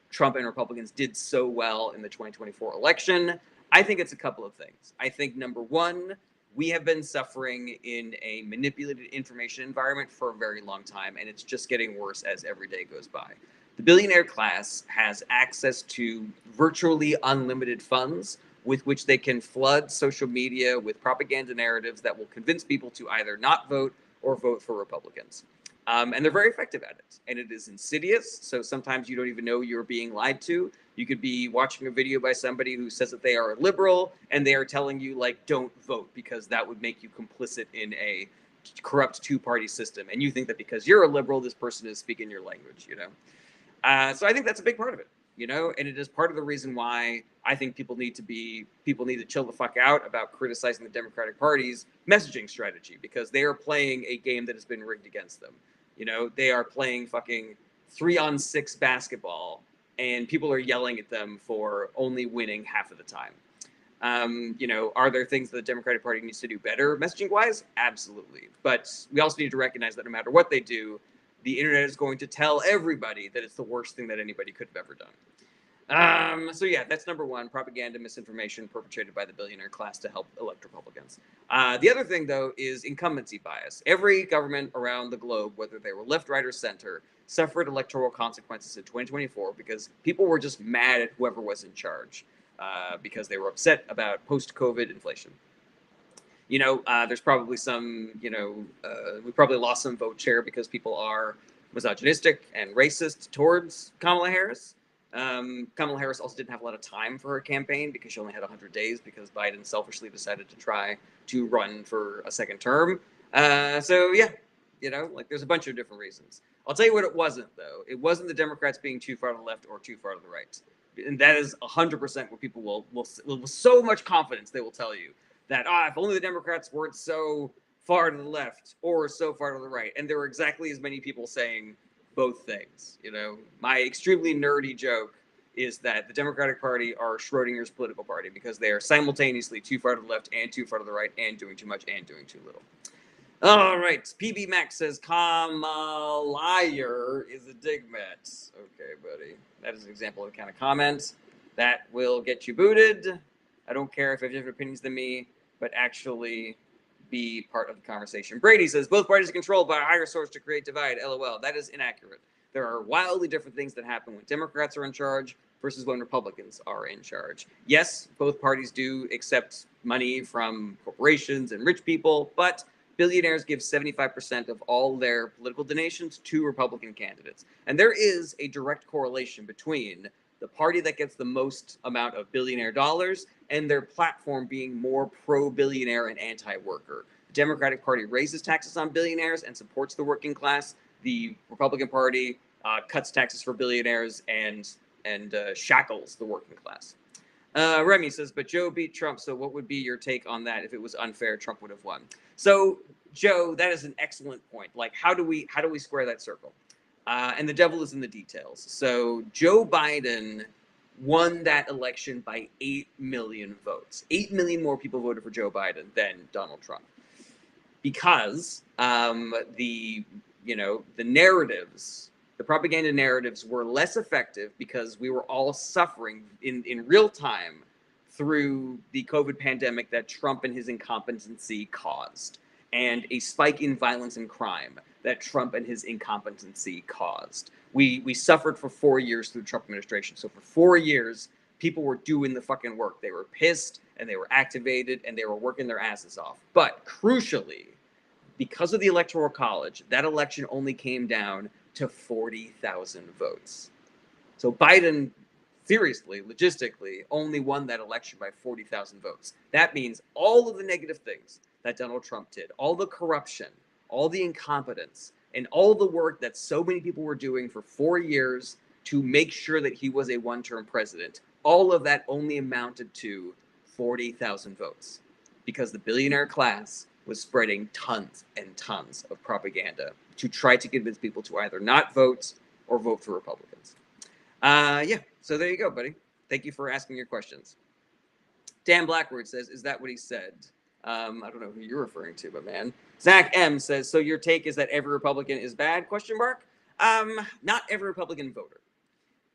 Trump and Republicans did so well in the 2024 election. I think it's a couple of things. I think number one, we have been suffering in a manipulated information environment for a very long time, and it's just getting worse as every day goes by. The billionaire class has access to virtually unlimited funds with which they can flood social media with propaganda narratives that will convince people to either not vote or vote for Republicans. And they're very effective at it. And it is insidious. So sometimes you don't even know you're being lied to. You could be watching a video by somebody who says that they are a liberal, and they are telling you, like, don't vote because that would make you complicit in a corrupt two-party system. And you think that because you're a liberal, this person is speaking your language, So I think that's a big part of it, and it is part of the reason why I think people need to chill the fuck out about criticizing the Democratic Party's messaging strategy, because they are playing a game that has been rigged against them. They are playing fucking 3-on-6 basketball, and people are yelling at them for only winning half of the time. Are there things that the Democratic Party needs to do better messaging-wise? Absolutely. But we also need to recognize that no matter what they do, the internet is going to tell everybody that it's the worst thing that anybody could have ever done. So yeah, that's number one: propaganda, misinformation perpetrated by the billionaire class to help elect Republicans. The other thing, though, is incumbency bias. Every government around the globe, whether they were left, right, or center, suffered electoral consequences in 2024 because people were just mad at whoever was in charge because they were upset about post-COVID inflation. There's probably some, we probably lost some vote share because people are misogynistic and racist towards Kamala Harris. Kamala Harris also didn't have a lot of time for her campaign because she only had 100 days because Biden selfishly decided to try to run for a second term. So, yeah, there's a bunch of different reasons. I'll tell you what it wasn't, though. It wasn't the Democrats being too far to the left or too far to the right. And that is 100% what people will with so much confidence, they will tell you that if only the Democrats weren't so far to the left or so far to the right. And there were exactly as many people saying both things. My extremely nerdy joke is that the Democratic Party are Schrodinger's political party because they are simultaneously too far to the left and too far to the right and doing too much and doing too little. All right, PB Max says Kamalier is a digmet. Okay, buddy. That is an example of the kind of comment that will get you booted. I don't care if you have different opinions than me, but actually be part of the conversation. Brady says both parties are controlled by a higher source to create divide. LOL. That is inaccurate. There are wildly different things that happen when Democrats are in charge versus when Republicans are in charge. Yes, both parties do accept money from corporations and rich people, but billionaires give 75% of all their political donations to Republican candidates. And there is a direct correlation between the party that gets the most amount of billionaire dollars and their platform being more pro-billionaire and anti-worker. The Democratic Party raises taxes on billionaires and supports the working class. The Republican Party cuts taxes for billionaires and shackles the working class. Remy says, but Joe beat Trump, so what would be your take on that? If it was unfair, Trump would have won. So, Joe, that is an excellent point. Like, how do we square that circle? And the devil is in the details. So Joe Biden won that election by 8 million votes. 8 million more people voted for Joe Biden than Donald Trump. Because the narratives, the propaganda narratives were less effective because we were all suffering in real time through the COVID pandemic that Trump and his incompetency caused, and a spike in violence and crime that Trump and his incompetency caused. We suffered for 4 years through the Trump administration. So for 4 years, people were doing the fucking work. They were pissed and they were activated and they were working their asses off. But crucially, because of the Electoral College, that election only came down to 40,000 votes. So Biden, seriously, logistically, only won that election by 40,000 votes. That means all of the negative things that Donald Trump did, all the corruption, all the incompetence, and all the work that so many people were doing for 4 years to make sure that he was a one-term president, all of that only amounted to 40,000 votes because the billionaire class was spreading tons and tons of propaganda to try to convince people to either not vote or vote for Republicans. So there you go, buddy. Thank you for asking your questions. Dan Blackwood says, is that what he said? I don't know who you're referring to, but man. Zach M says, so your take is that every Republican is bad? ? Not every Republican voter,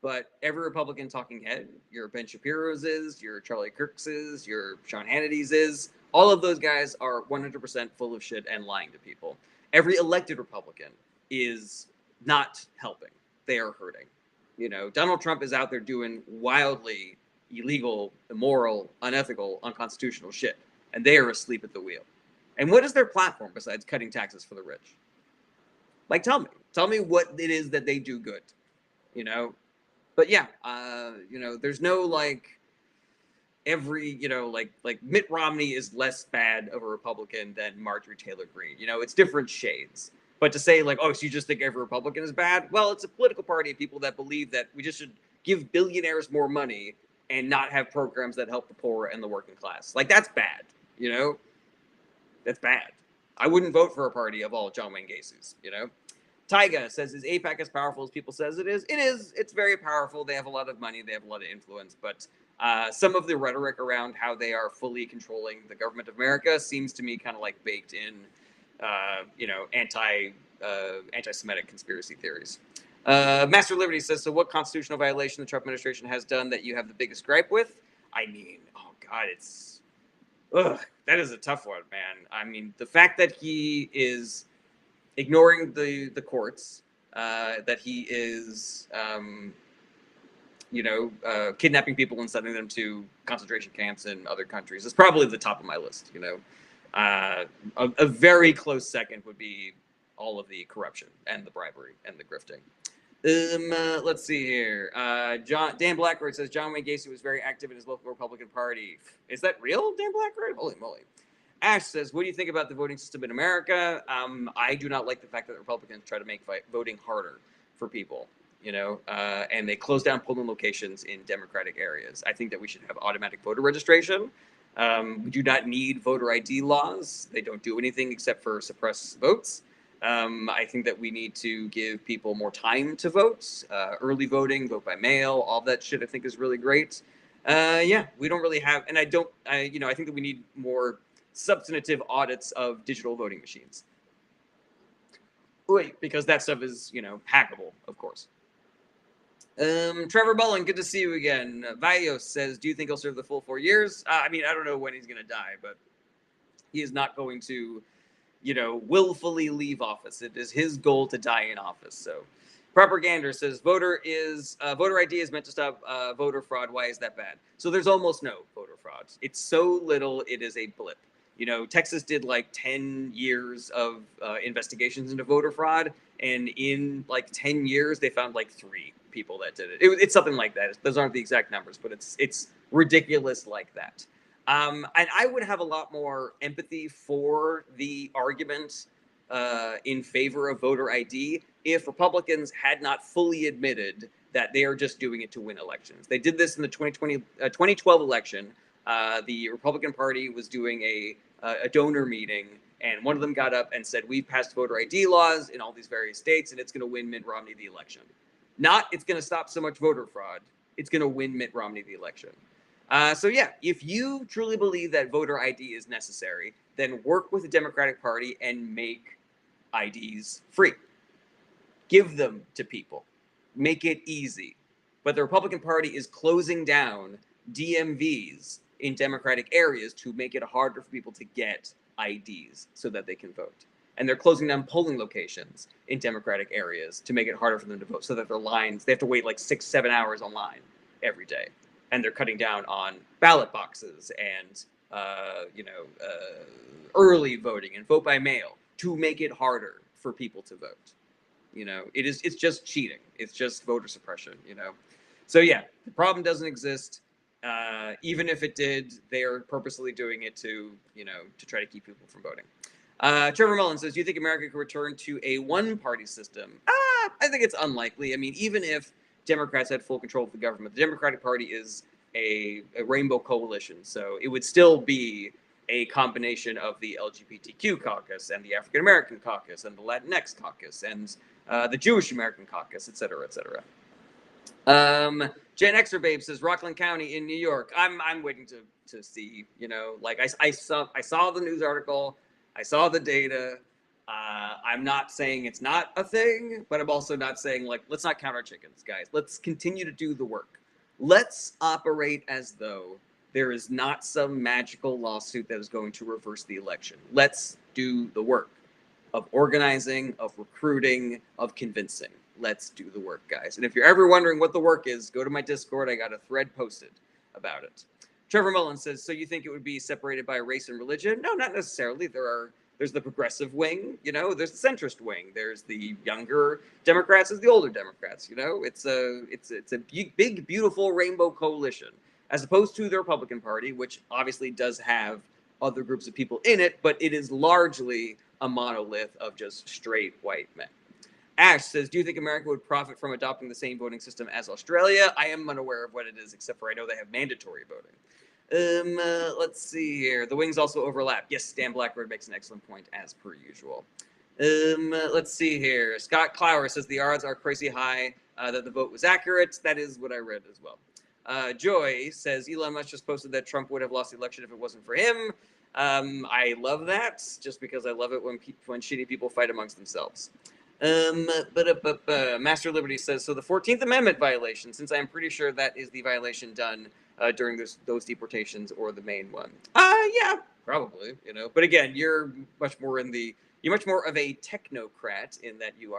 but every Republican talking head, your Ben Shapiro's is, your Charlie Kirk's is, your Sean Hannity's is, all of those guys are 100% full of shit and lying to people. Every elected Republican is not helping. They are hurting. Donald Trump is out there doing wildly illegal, immoral, unethical, unconstitutional shit, and they are asleep at the wheel. And what is their platform besides cutting taxes for the rich? Like, tell me what it is that they do good, But yeah, there's no like every, like Mitt Romney is less bad of a Republican than Marjorie Taylor Greene. It's different shades. But to say like, oh, so you just think every Republican is bad? Well, it's a political party of people that believe that we just should give billionaires more money and not have programs that help the poor and the working class. Like, that's bad, That's bad. I wouldn't vote for a party of all John Wayne Gacy's, Tyga says, is AIPAC as powerful as people says it is? It is. It's very powerful. They have a lot of money. They have a lot of influence. But some of the rhetoric around how they are fully controlling the government of America seems to me kind of like baked in, anti-Semitic conspiracy theories. Master Liberty says, so what constitutional violation the Trump administration has done that you have the biggest gripe with? I mean, oh God, that is a tough one, man. I mean, the fact that he is ignoring the courts, that he is, kidnapping people and sending them to concentration camps in other countries is probably the top of my list. A very close second would be all of the corruption and the bribery and the grifting. Let's see here. Dan Blackbird says John Wayne Gacy was very active in his local Republican Party. Is that real, Dan Blackbird? Holy moly. Ash says, what do you think about the voting system in America? I do not like the fact that Republicans try to make voting harder for people, and they close down polling locations in Democratic areas. I think that we should have automatic voter registration. We do not need voter ID laws. They don't do anything except for suppress votes. I think that we need to give people more time to vote, early voting, vote by mail, all that shit I think is really great. We don't really have, and I think that we need more substantive audits of digital voting machines. Because that stuff is, hackable, of course. Trevor Mullen, good to see you again. Valios says, do you think he'll serve the full 4 years? I don't know when he's going to die, but he is not going to, willfully leave office. It is his goal to die in office. So Propagander says, voter ID is meant to stop voter fraud. Why is that bad? So there's almost no voter fraud. It's so little, it is a blip. Texas did like 10 years of investigations into voter fraud, and in like 10 years, they found like 3 people that did it. It's something like that. Those aren't the exact numbers, but it's ridiculous like that. And I would have a lot more empathy for the argument in favor of voter ID if Republicans had not fully admitted that they are just doing it to win elections. They did this in the 2012 election. The Republican Party was doing a donor meeting, and one of them got up and said, we've passed voter ID laws in all these various states, and it's going to win Mitt Romney the election. Not it's going to stop so much voter fraud. It's going to win Mitt Romney the election. If you truly believe that voter ID is necessary, then work with the Democratic Party and make IDs free. Give them to people. Make it easy. But the Republican Party is closing down DMVs in Democratic areas to make it harder for people to get IDs so that they can vote. And they're closing down polling locations in Democratic areas to make it harder for them to vote, so that their lines, they have to wait like 6-7 hours online every day. And they're cutting down on ballot boxes and, early voting and vote by mail to make it harder for people to vote. It's just cheating. It's just voter suppression, So yeah, the problem doesn't exist. Even if it did, they are purposely doing it to try to keep people from voting. Trevor Mullen says, do you think America could return to a one-party system? I think it's unlikely. Even if Democrats had full control of the government, the Democratic Party is a rainbow coalition. So it would still be a combination of the LGBTQ caucus and the African American caucus and the Latinx caucus and the Jewish American caucus, et cetera, et cetera. Jen Xer Babe says Rockland County in New York. I'm waiting to see, I saw the news article, I saw the data. I'm not saying it's not a thing, but I'm also not saying let's not count our chickens, guys. Let's continue to do the work. Let's operate as though there is not some magical lawsuit that is going to reverse the election. Let's do the work of organizing, of recruiting, of convincing. Let's do the work, guys. And if you're ever wondering what the work is, go to my Discord. I got a thread posted about it. Trevor Mullen says, so you think it would be separated by race and religion? No, not necessarily. There's the progressive wing, there's the centrist wing. There's the younger Democrats, there's the older Democrats, It's a big, beautiful rainbow coalition, as opposed to the Republican Party, which obviously does have other groups of people in it, but it is largely a monolith of just straight white men. Ash says, do you think America would profit from adopting the same voting system as Australia? I am unaware of what it is, except for I know they have mandatory voting. Let's see here. The wings also overlap. Yes, Dan Blackbird makes an excellent point, as per usual. Let's see here. Scott Clower says the odds are crazy high that the vote was accurate. That is what I read as well. Joy says Elon Musk just posted that Trump would have lost the election if it wasn't for him. I love that, just because I love it when shitty people fight amongst themselves. Master Liberty says, so the 14th Amendment violation, since I'm pretty sure that is the violation done during those deportations or the main one. Yeah, probably, you know. But again, you're much more of a technocrat in that you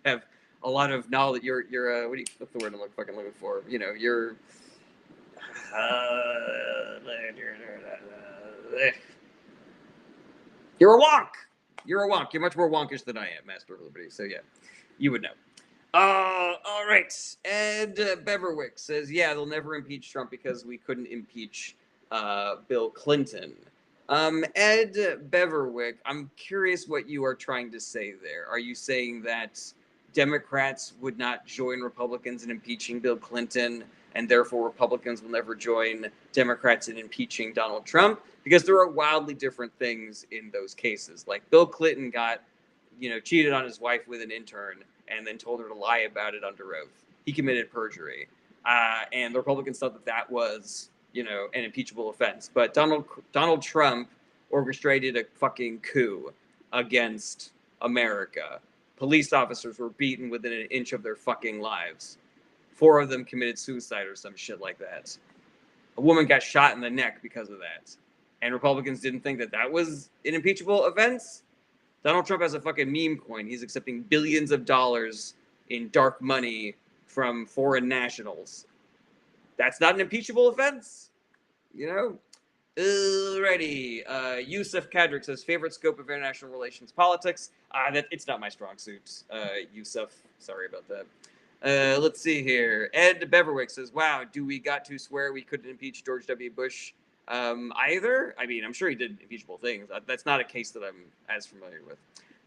have a lot of knowledge. What's the word I'm fucking looking for? You know, you're a wonk. You're a wonk. You're much more wonkish than I am, Master of Liberty. So yeah, you would know. All right. Ed Beverwick says, yeah, they'll never impeach Trump because we couldn't impeach Bill Clinton. Ed Beverwick, I'm curious what you are trying to say there. Are you saying that Democrats would not join Republicans in impeaching Bill Clinton, and therefore Republicans will never join Democrats in impeaching Donald Trump? Because there are wildly different things in those cases. Like Bill Clinton got, cheated on his wife with an intern and then told her to lie about it under oath. He committed perjury. And the Republicans thought that was, an impeachable offense. But Donald Trump orchestrated a fucking coup against America. Police officers were beaten within an inch of their fucking lives. 4 of them committed suicide or some shit like that. A woman got shot in the neck because of that. And Republicans didn't think that was an impeachable offense. Donald Trump has a fucking meme coin. He's accepting billions of dollars in dark money from foreign nationals. That's not an impeachable offense, Alrighty. Yusuf Kadrick says, favorite scope of international relations politics. It's not my strong suit, Yusuf. Sorry about that. Let's see here. Ed Beverwick says, wow, do we got to swear we couldn't impeach George W. Bush either? I mean, I'm sure he did impeachable things. That's not a case that I'm as familiar with.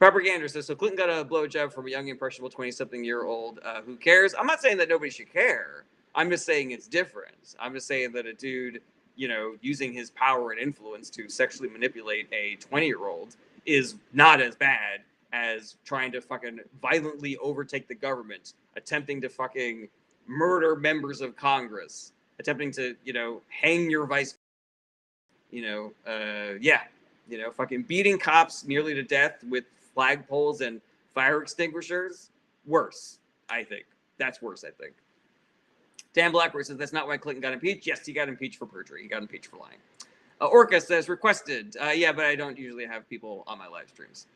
Propaganda says, so Clinton got a blowjob from a young, impressionable 20-something-year-old. Who cares? I'm not saying that nobody should care. I'm just saying it's different. I'm just saying that a dude, using his power and influence to sexually manipulate a 20-year-old is not as bad as trying to fucking violently overtake the government, attempting to fucking murder members of Congress, attempting to, hang your vice, fucking beating cops nearly to death with flagpoles and fire extinguishers. Worse, I think. That's worse, I think. Dan Blackwood says, that's not why Clinton got impeached. Yes, he got impeached for perjury. He got impeached for lying. Orca says, requested. Yeah, but I don't usually have people on my live streams.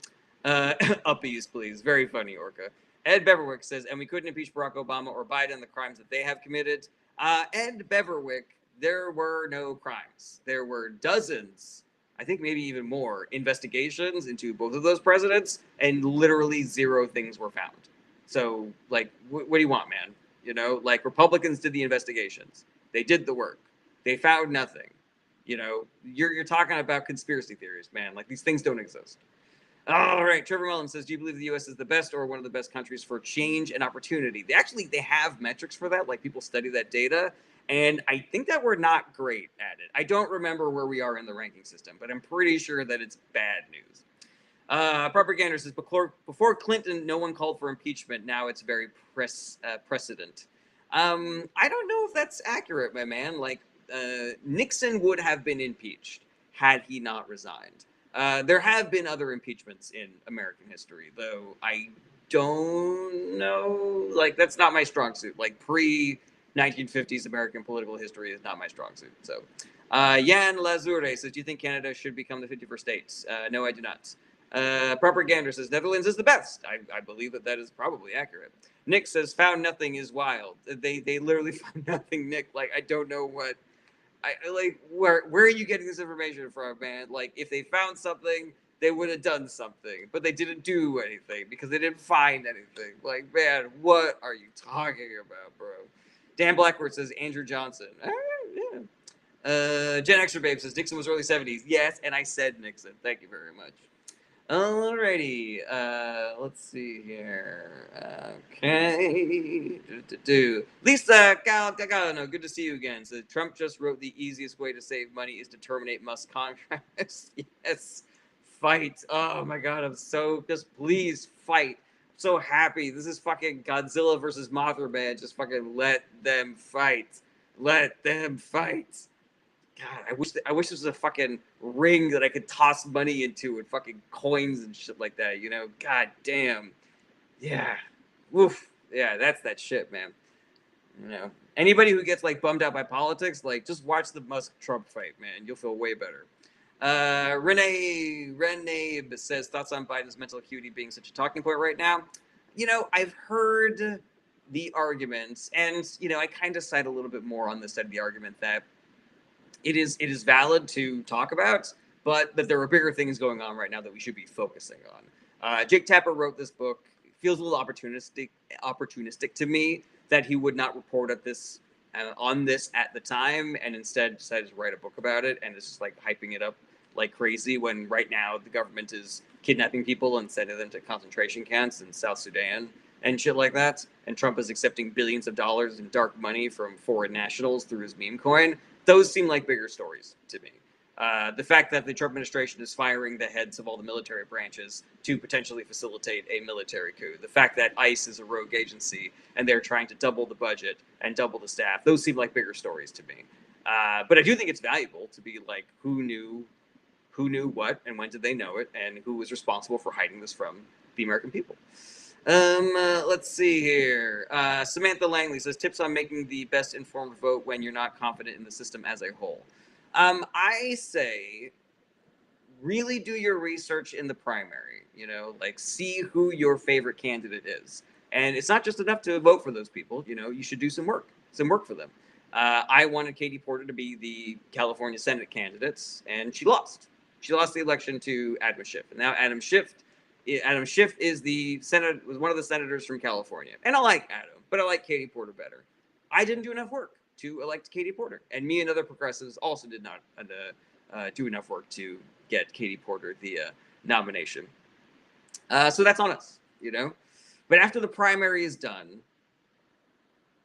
Uppies, please. Very funny, Orca. Ed Beverwick says, and we couldn't impeach Barack Obama or Biden, the crimes that they have committed. Ed Beverwick, there were no crimes. There were dozens, I think maybe even more, investigations into both of those presidents, and literally 0 things were found. So, like, what do you want, man? Republicans did the investigations. They did the work. They found nothing. You're talking about conspiracy theories, man. Like, these things don't exist. All right, Trevor Mellon says, do you believe the U.S. is the best or one of the best countries for change and opportunity? They have metrics for that. Like, people study that data. And I think that we're not great at it. I don't remember where we are in the ranking system, but I'm pretty sure that it's bad news. Propaganda says, before Clinton, no one called for impeachment. Now it's very precedent. I don't know if that's accurate, my man. Like, Nixon would have been impeached had he not resigned. There have been other impeachments in American history, though I don't know. Like, that's not my strong suit. Like, pre-1950s American political history is not my strong suit. So, Yan Lazure says, do you think Canada should become the 51st state? No, I do not. Propaganda says, Netherlands is the best. I believe that is probably accurate. Nick says, found nothing is wild. They literally found nothing, Nick. Like, I don't know what... where are you getting this information from, man? Like, if they found something, they would have done something, but they didn't do anything because they didn't find anything. Like, man, what are you talking about, bro? Dan Blackwood says Andrew Johnson. All right, yeah. Jen Extra Babe says Nixon was early 70s. Yes, and I said Nixon. Thank you very much. Alrighty, let's see here. Okay. Lisa Galgano, good to see you again. So Trump just wrote the easiest way to save money is to terminate Musk contracts. Yes. Fight. Oh my god, just please fight. I'm so happy. This is fucking Godzilla versus Mothra, man. Just fucking let them fight. Let them fight. God, I wish there was a fucking ring that I could toss money into and fucking coins and shit like that, God damn. Yeah. Woof. Yeah, that's that shit, man. You know, anybody who gets like bummed out by politics, like just watch the Musk Trump fight, man. You'll feel way better. Renee says thoughts on Biden's mental acuity being such a talking point right now. You know, I've heard the arguments, and you know, I kind of side a little bit more on this side of the argument that it is valid to talk about, but that there are bigger things going on right now that we should be focusing on. Jake Tapper wrote this book. It feels a little opportunistic to me that he would not report at this on this at the time, and instead decided to write a book about it, and it's just like hyping it up like crazy. When right now the government is kidnapping people and sending them to concentration camps in South Sudan and shit like that, and Trump is accepting billions of dollars in dark money from foreign nationals through his meme coin. Those seem like bigger stories to me. The fact that the Trump administration is firing the heads of all the military branches to potentially facilitate a military coup. The fact that ICE is a rogue agency and they're trying to double the budget and double the staff. Those seem like bigger stories to me. But I do think it's valuable to be like, who knew what and when did they know it, and who was responsible for hiding this from the American people. Let's see here. Samantha Langley says tips on making the best informed vote when you're not confident in the system as a whole. I say really do your research in the primary, you know, like see who your favorite candidate is. And it's not just enough to vote for those people, you know, you should do some work for them. I wanted Katie Porter to be the California Senate candidate, and she lost. She lost the election to Adam Schiff. And now Adam Schiff is was one of the senators from California. And I like Adam, but I like Katie Porter better. I didn't do enough work to elect Katie Porter. And me and other progressives also did not do enough work to get Katie Porter the nomination. So that's on us, you know? But after the primary is done,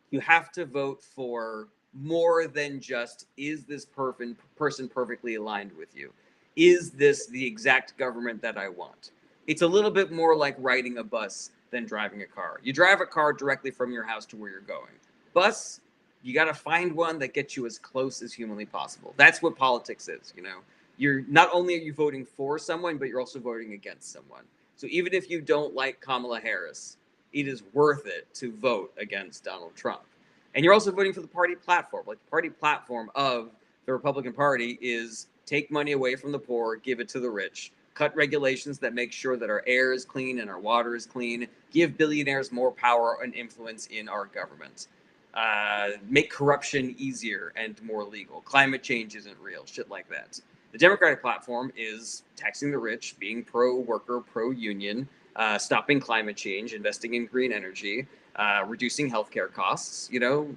you have to vote for more than just, is this person perfectly aligned with you? Is this the exact government that I want? It's a little bit more like riding a bus than driving a car. You drive a car directly from your house to where you're going. Bus, you got to find one that gets you as close as humanly possible. That's what politics is, you know? You're not only are you voting for someone, but you're also voting against someone. So even if you don't like Kamala Harris, it is worth it to vote against Donald Trump. And you're also voting for the party platform. Like the party platform of the Republican Party is take money away from the poor, give it to the rich, cut regulations that make sure that our air is clean and our water is clean, give billionaires more power and influence in our government, make corruption easier and more legal. Climate change isn't real, shit like that. The Democratic platform is taxing the rich, being pro-worker, pro-union, stopping climate change, investing in green energy, reducing healthcare costs, you know,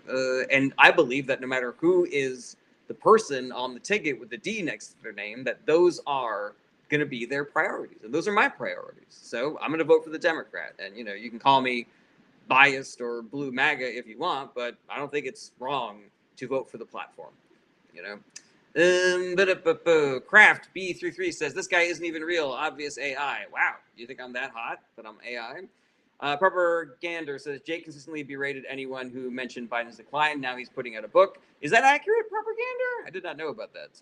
and I believe that no matter who is the person on the ticket with the D next to their name, that those are going to be their priorities, and those are my priorities. So I'm going to vote for the Democrat, and you know, you can call me biased or blue MAGA if you want, but I don't think it's wrong to vote for the platform, you know. Craft B33 says this guy isn't even real. Obvious AI. Wow, you think I'm that hot that I'm AI? Propagander says Jake consistently berated anyone who mentioned Biden's decline. Now he's putting out a book. Is that accurate, Propagander? I did not know about that.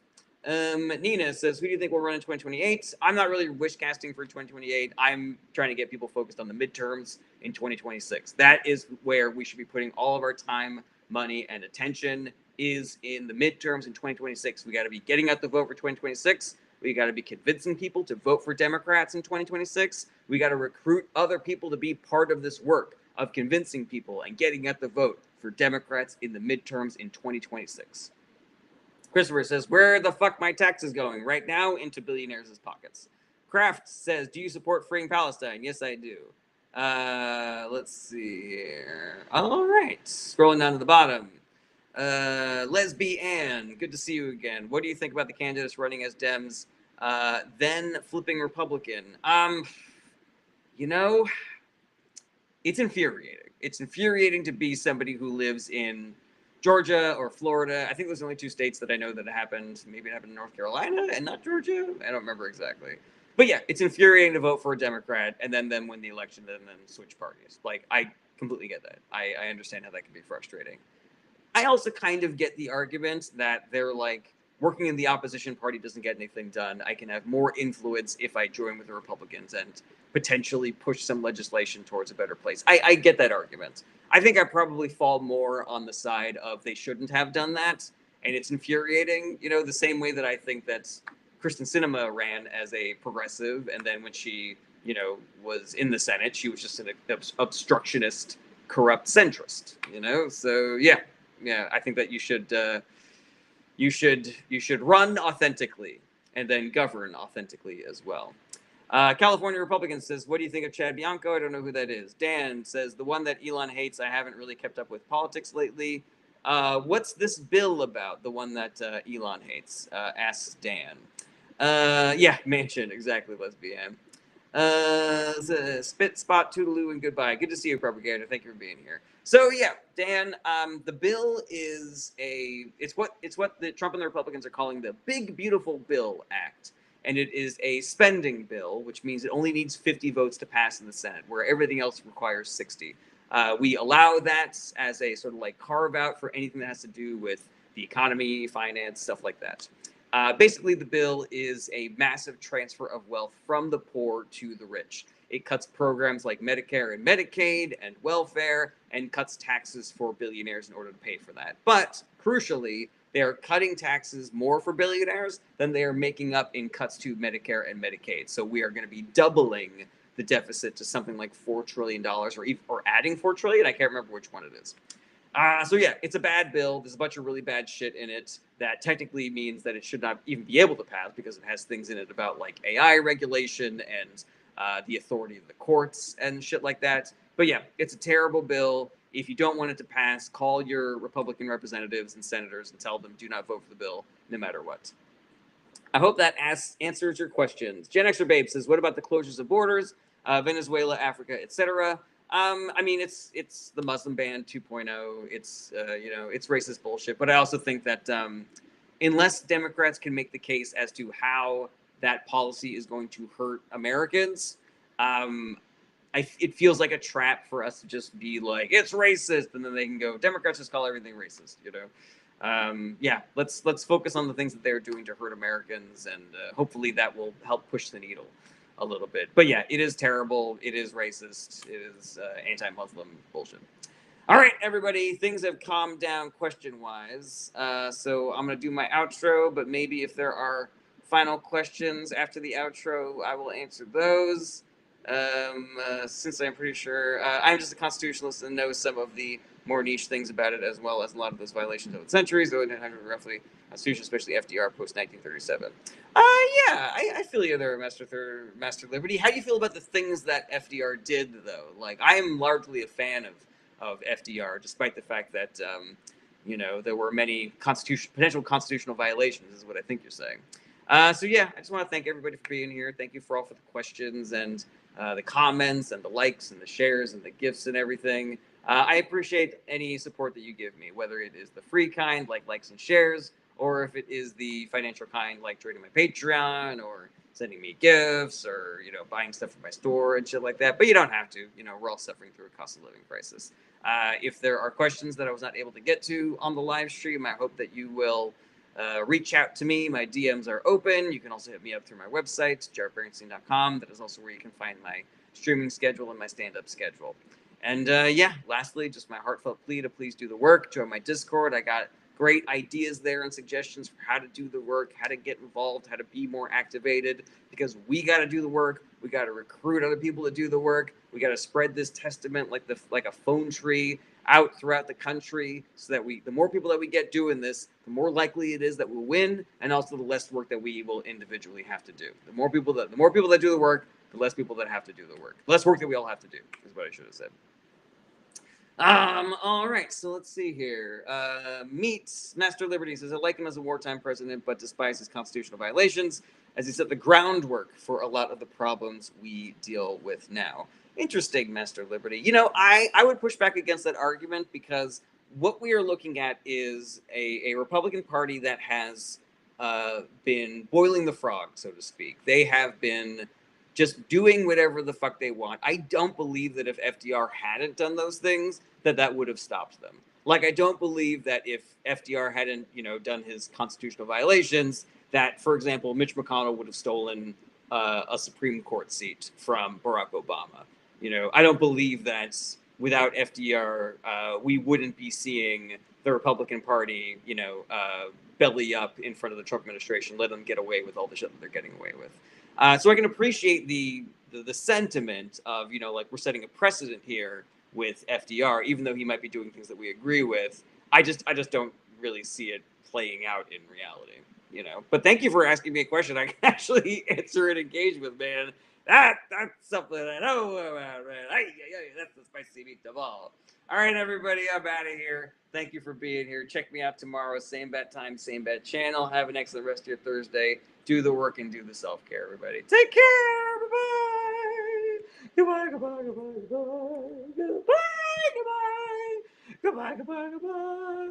Nina says, who do you think will run in 2028? I'm not really wish casting for 2028. I'm trying to get people focused on the midterms in 2026. That is where we should be putting all of our time, money, and attention is in the midterms in 2026. We got to be getting out the vote for 2026. We got to be convincing people to vote for Democrats in 2026. We got to recruit other people to be part of this work of convincing people and getting out the vote for Democrats in the midterms in 2026. Christopher says, where the fuck my taxes going? Right now, into billionaires' pockets. Kraft says, do you support freeing Palestine? Yes, I do. Let's see here. All right. Scrolling down to the bottom. Lesbian, good to see you again. What do you think about the candidates running as Dems, then flipping Republican? You know, it's infuriating. It's infuriating to be somebody who lives in Georgia or Florida. I think those are the only two states that I know that it happened. Maybe it happened in North Carolina and not Georgia. I don't remember exactly. But yeah, it's infuriating to vote for a Democrat and then win the election and then switch parties. Like, I completely get that. I understand how that can be frustrating. I also kind of get the argument that they're like, working in the opposition party doesn't get anything done. I can have more influence if I join with the Republicans and potentially push some legislation towards a better place. I get that argument. I think I probably fall more on the side of they shouldn't have done that, and it's infuriating, the same way that I think that Kristen Sinema ran as a progressive, and then when she, was in the Senate, she was just an obstructionist, corrupt centrist, So yeah, I think that you should run authentically and then govern authentically as well. California Republican says, what do you think of Chad Bianco? I don't know who that is. Dan says, the one that Elon hates. I haven't really kept up with politics lately. What's this bill about? The one that Elon hates? Asks Dan. Yeah, Manchin, exactly, lesbian. Spit, spot, toodaloo, and goodbye. Good to see you, propagator. Thank you for being here. So yeah, Dan, the bill is it's what the Trump and the Republicans are calling the Big Beautiful Bill Act. And it is a spending bill, which means it only needs 50 votes to pass in the Senate, where everything else requires 60. We allow that as a sort of like carve out for anything that has to do with the economy, finance, stuff like that. Basically, the bill is a massive transfer of wealth from the poor to the rich. It cuts programs like Medicare and Medicaid and welfare and cuts taxes for billionaires in order to pay for that. But crucially, they are cutting taxes more for billionaires than they are making up in cuts to Medicare and Medicaid. So we are going to be doubling the deficit to something like $4 trillion or adding $4 trillion. I can't remember which one it is. So yeah, it's a bad bill. There's a bunch of really bad shit in it that technically means that it should not even be able to pass because it has things in it about like AI regulation and the authority of the courts and shit like that. But yeah, it's a terrible bill. If you don't want it to pass, call your Republican representatives and senators and tell them do not vote for the bill no matter what. I hope that answers your questions. Gen Xer Babe says, what about the closures of borders, Venezuela, Africa, etc.? I mean, it's the Muslim ban 2.0. It's it's racist bullshit. But I also think that unless Democrats can make the case as to how that policy is going to hurt Americans, it feels like a trap for us to just be like, it's racist, and then they can go, Democrats just call everything racist, yeah, let's focus on the things that they're doing to hurt Americans, and hopefully that will help push the needle a little bit. But yeah, it is terrible. It is racist. It is anti-Muslim bullshit. All right, everybody, things have calmed down question-wise. So I'm going to do my outro, but maybe if there are final questions after the outro, I will answer those. Since I'm pretty sure I'm just a constitutionalist and know some of the more niche things about it, as well as a lot of those violations over the centuries, though it didn't have roughly Constitution, especially FDR post 1937. Yeah, I feel you there, Master Liberty. How do you feel about the things that FDR did, though? Like, I am largely a fan of FDR, despite the fact that there were many potential constitutional violations, is what I think you're saying. So yeah, I just want to thank everybody for being here. Thank you for all for the questions and the comments and the likes and the shares and the gifts and everything. I appreciate any support that you give me, whether it is the free kind, like likes and shares, or if it is the financial kind, like joining my Patreon or sending me gifts or, buying stuff from my store and shit like that. But you don't have to. We're all suffering through a cost of living crisis. If there are questions that I was not able to get to on the live stream, I hope that you will reach out to me. My DMs are open. You can also hit me up through my website, jaredbernstein.com. That is also where you can find my streaming schedule and my stand-up schedule. And yeah, lastly, just my heartfelt plea to please do the work. Join my Discord. I got great ideas there and suggestions for how to do the work, how to get involved, how to be more activated, because we got to do the work. We got to recruit other people to do the work. We got to spread this testament like a phone tree out throughout the country, so that the more people that we get doing this, the more likely it is that we'll win, and also the less work that we will individually have to do. The more people that do the work, the less people that have to do the work. The less work that we all have to do is what I should have said. All right, so let's see here. Meets Master Liberty says, I like him as a wartime president, but despise his constitutional violations, as he set the groundwork for a lot of the problems we deal with now. Interesting, Master Liberty. I would push back against that argument, because what we are looking at is a Republican Party that has been boiling the frog, so to speak. They have been just doing whatever the fuck they want. I don't believe that if FDR hadn't done those things, that would have stopped them. Like, I don't believe that if FDR hadn't, done his constitutional violations, that, for example, Mitch McConnell would have stolen a Supreme Court seat from Barack Obama. You know, I don't believe that without FDR, we wouldn't be seeing the Republican Party, belly up in front of the Trump administration, let them get away with all the shit that they're getting away with. So I can appreciate the sentiment of, like, we're setting a precedent here with FDR, even though he might be doing things that we agree with. I just don't really see it playing out in reality, But thank you for asking me a question I can actually answer and engage with, man. That's something I know about, man. That's the spicy meatball. All right, everybody, I'm out of here. Thank you for being here. Check me out tomorrow, same bat time, same bat channel. Have an excellent rest of your Thursday. Do the work and do the self-care, everybody. Take care. Bye-bye. Goodbye, goodbye, goodbye, goodbye. Goodbye, goodbye. Goodbye, goodbye, goodbye.